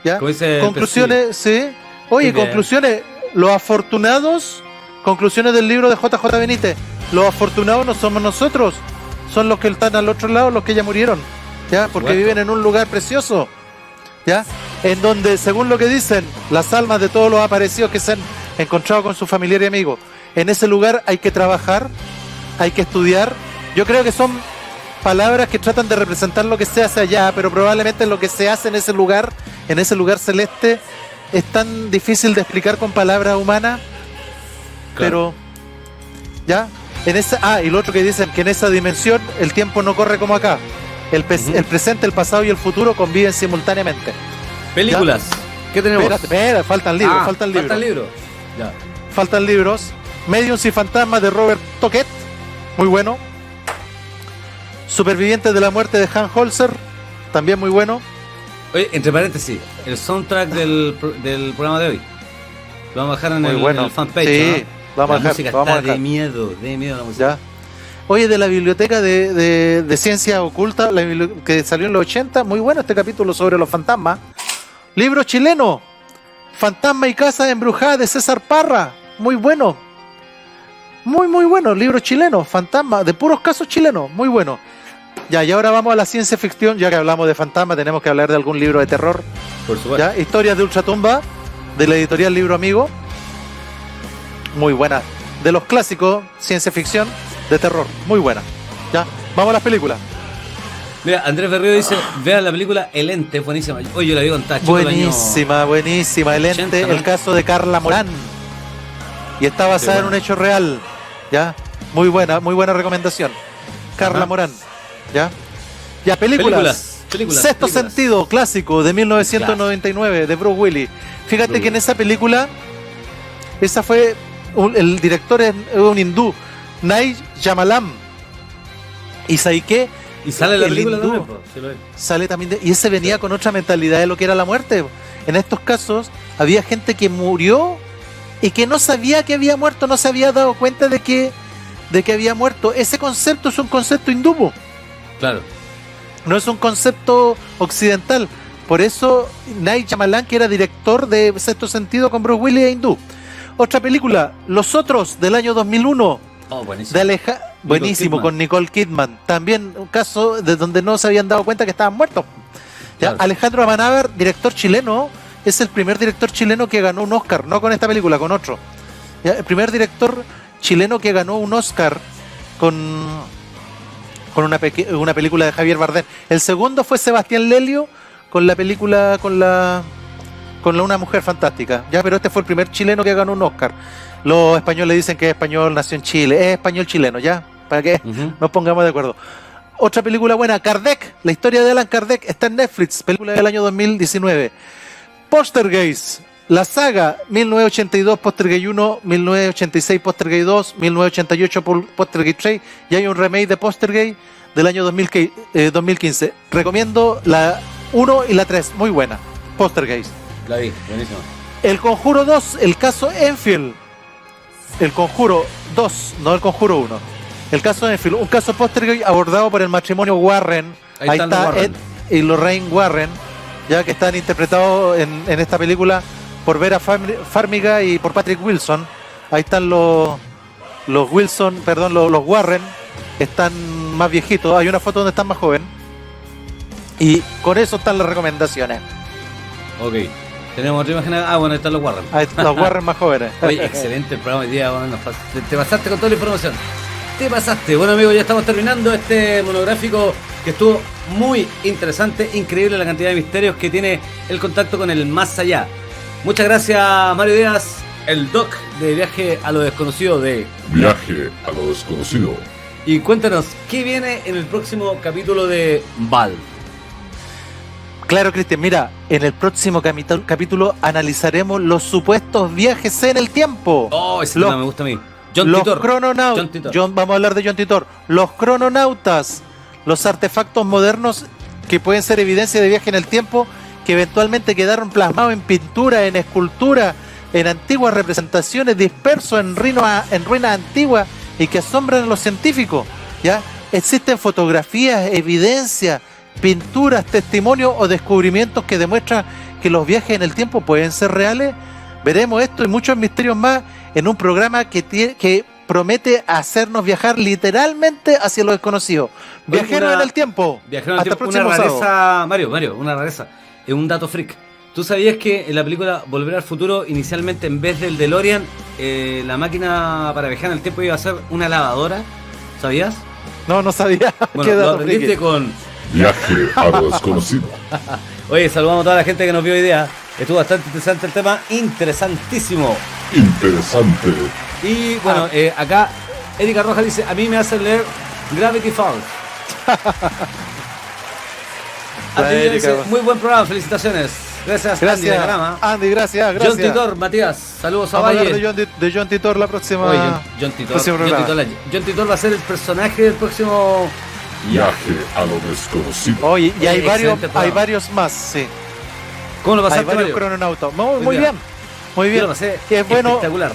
¿Ya? Como dice Conclusiones, sí. Oye, Estoy bien. conclusiones, los afortunados, conclusiones del libro de JJ Benítez. Los afortunados no somos nosotros, son los que están al otro lado, los que ya murieron, ¿ya? Porque supuesto. viven en un lugar precioso, ¿ya? En donde, según lo que dicen, las almas de todos los aparecidos que se han encontrado con su familiar y amigo, en ese lugar hay que trabajar, hay que estudiar. Yo creo que son palabras que tratan de representar lo que se hace allá, pero probablemente lo que se hace en ese lugar celeste, es tan difícil de explicar con palabras humanas. Claro. Pero ya y lo otro que dicen, que en esa dimensión el tiempo no corre como acá. El presente, el pasado y el futuro conviven simultáneamente. Películas. ¿Qué tenemos? Espera, faltan libros, faltan libros. Faltan libros. Ya. Faltan libros. Mediums y fantasmas de Robert Toquet, muy bueno. Supervivientes de la muerte de Hans Holzer, también muy bueno. Oye, entre paréntesis, el soundtrack del programa de hoy. Lo vamos a dejar en Muy el, bueno. en el fanpage. Sí, ¿no? lo vamos a La dejar, música lo vamos a está dejar. de miedo la música. Ya. Oye, de la biblioteca de ciencia oculta, que salió en los 80, muy bueno este capítulo sobre los fantasmas. Libro chileno, Fantasma y Casa Embrujada, de César Parra, muy bueno. Muy bueno, libro chileno, fantasma, de puros casos chilenos, muy bueno. Ya, y ahora vamos a la ciencia ficción. Ya que hablamos de fantasma, tenemos que hablar de algún libro de terror. Por supuesto. ¿Ya? Historias de Ultratumba, de la editorial Libro Amigo. Muy buena. De los clásicos, ciencia ficción, de terror. Muy buena. Ya, vamos a las películas. Mira, Andrés Berrío dice, vean la película El Ente, buenísima. Oye, yo la vi con Tacho. Buenísima, buenísima. El 80, Ente, ¿no? el caso de Carla Morán. Y está basada Qué en bueno. un hecho real. ¿Ya? Muy buena recomendación. Carla Ajá. Morán. ¿Ya? Ya, películas. Sexto películas. Sentido, clásico, de 1999, de Bruce Willis. Fíjate Bruce que en esa película, esa fue, el director es un hindú, Night Shyamalan. ¿Y sabes qué? Y sale la El película hindú. también, po. Sí, lo vi. Sale también y ese venía con otra mentalidad de lo que era la muerte. En estos casos había gente que murió y que no sabía que había muerto, no se había dado cuenta de que había muerto. Ese concepto es un concepto hindú, po. Claro. No es un concepto occidental. Por eso Night Shyamalan, que era director de Sexto Sentido con Bruce Willis, e hindú. Otra película, Los Otros, del año 2001, Oh, buenísimo. de buenísimo, Kidman. con Nicole Kidman. También un caso de donde no se habían dado cuenta que estaban muertos. ¿Ya? Claro. Alejandro Amenábar, director chileno, es el primer director chileno que ganó un Oscar, no con esta película, con otro. ¿Ya? El primer director chileno que ganó un Oscar con una película de Javier Bardem. El segundo fue Sebastián Lelio con la película con una mujer fantástica. Ya, pero este fue el primer chileno que ganó un Oscar. Los españoles dicen que es español, nació en Chile, es español chileno, ya, para que Ujú. nos pongamos de acuerdo. Otra película buena, Kardec, la historia de Alan Kardec, está en Netflix, película del año 2019. Poltergeist, la saga 1982 Poltergeist 1, 1986 Poltergeist 2, 1988 Poltergeist 3, y hay un remake de Poltergeist del año 2015. Recomiendo la 1 y la 3, muy buena. Poltergeist. La vi, buenísimo. El Conjuro 2, el caso Enfield. El Conjuro 2, no el Conjuro 1. El caso Enfield, un caso Poltergeist abordado por el matrimonio Warren. Ahí Ahí están está los Warren. Ed y Lorraine Warren, ya que están interpretados en esta película por Vera Farmiga y por Patrick Wilson. Ahí están los Wilson, perdón, los Warren. Están más viejitos. Hay una foto donde están más jóvenes. Y con eso están las recomendaciones. Ok. Tenemos otra imagen. Ah, bueno, ahí están los Warren. Ahí están los Warren más jóvenes. Oye, excelente el programa hoy día. Bueno, te pasaste con toda la información. Te pasaste. Bueno, amigos, ya estamos terminando este monográfico que estuvo muy interesante. Increíble la cantidad de misterios que tiene el contacto con el más allá. Muchas gracias, Mario Díaz, el doc de Viaje a lo Desconocido de... Viaje a lo desconocido. Y cuéntanos, ¿qué viene en el próximo capítulo de Val? Claro, Cristian, mira, en el próximo capítulo analizaremos los supuestos viajes en el tiempo. Oh, ese Los- tema me gusta a mí. John los Titor. crononautas. John Titor. Vamos a hablar de John Titor. Los crononautas, los artefactos modernos que pueden ser evidencia de viaje en el tiempo, que eventualmente quedaron plasmados en pintura, en escultura, en antiguas representaciones, dispersos en ruinas antiguas y que asombran a los científicos. ¿Ya? Existen fotografías, evidencias, pinturas, testimonios o descubrimientos que demuestran que los viajes en el tiempo pueden ser reales. Veremos esto y muchos misterios más en un programa que promete hacernos viajar literalmente hacia lo desconocido. Oye, Viajeros en el tiempo. Viajeros en el Hasta el tiempo, una próximo sábado. rareza, Mario, una rareza. Es un dato freak. ¿Tú sabías que en la película Volver al Futuro, inicialmente en vez del DeLorean, la máquina para viajar en el tiempo iba a ser una lavadora? ¿Sabías? No sabía. Bueno, Qué lo dato aprendiste friki. con... Viaje a lo desconocido. Oye, saludamos a toda la gente que nos vio hoy día. Estuvo bastante interesante el tema, interesantísimo. Interesante. Y bueno, acá Erika Rojas dice, a mí me hacen leer Gravity Falls. La Andy Erika, dice, bueno. muy buen programa, felicitaciones. Gracias, Andy de Gracias, Grama. Andy, gracias. John Titor, Matías, saludos a Vamos a hablar Valle. de John Titor la próxima. Oye, John Titor, próximo programa. John Titor va a ser el personaje del próximo... Viaje a lo desconocido. Oye, y hay Excelente programa. hay varios más, sí. ¿Cómo lo Hay pasaste, varios Mario? crononautas. Muy, Muy muy bien. bien. Muy Yo bien. lo pasé Que es bueno, espectacular.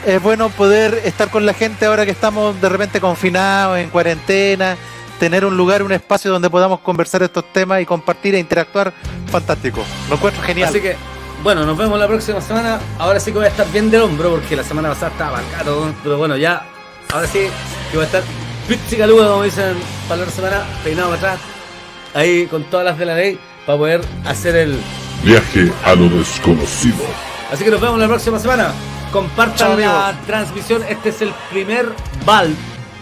es bueno poder estar con la gente ahora que estamos de repente confinados, en cuarentena, tener un lugar, un espacio donde podamos conversar estos temas y compartir e interactuar. Fantástico. Lo encuentro genial. Así que, bueno, nos vemos la próxima semana. Ahora sí que voy a estar bien del hombro porque la semana pasada estaba marcado. Pero bueno, ya, ahora sí que voy a estar pizzicaludo, como dicen para la semana, peinado para atrás, ahí con todas las de la ley, para poder hacer el... Viaje a lo desconocido. Así que nos vemos la próxima semana. Compartan Chao, la amigos. transmisión. Este es el primer BAL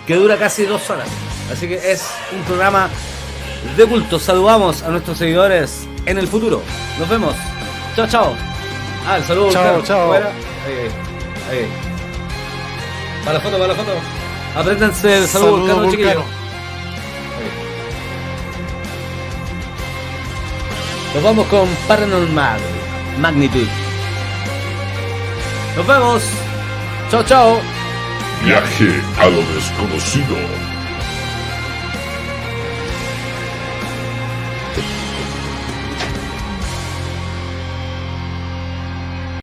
que dura casi 2 horas. Así que es un programa de culto. Saludamos a nuestros seguidores en el futuro. Nos vemos. Chao, chao. Ah, el saludo. Chao, Vulcano. chao. Fuera. Ahí. Para la foto, para la foto. Apréndanse el saludo, Saludo, Vulcano, chiquillos. Vulcano. Nos vamos con Paranormal Magnitude. Nos vemos. Chao, chao. Viaje a lo desconocido.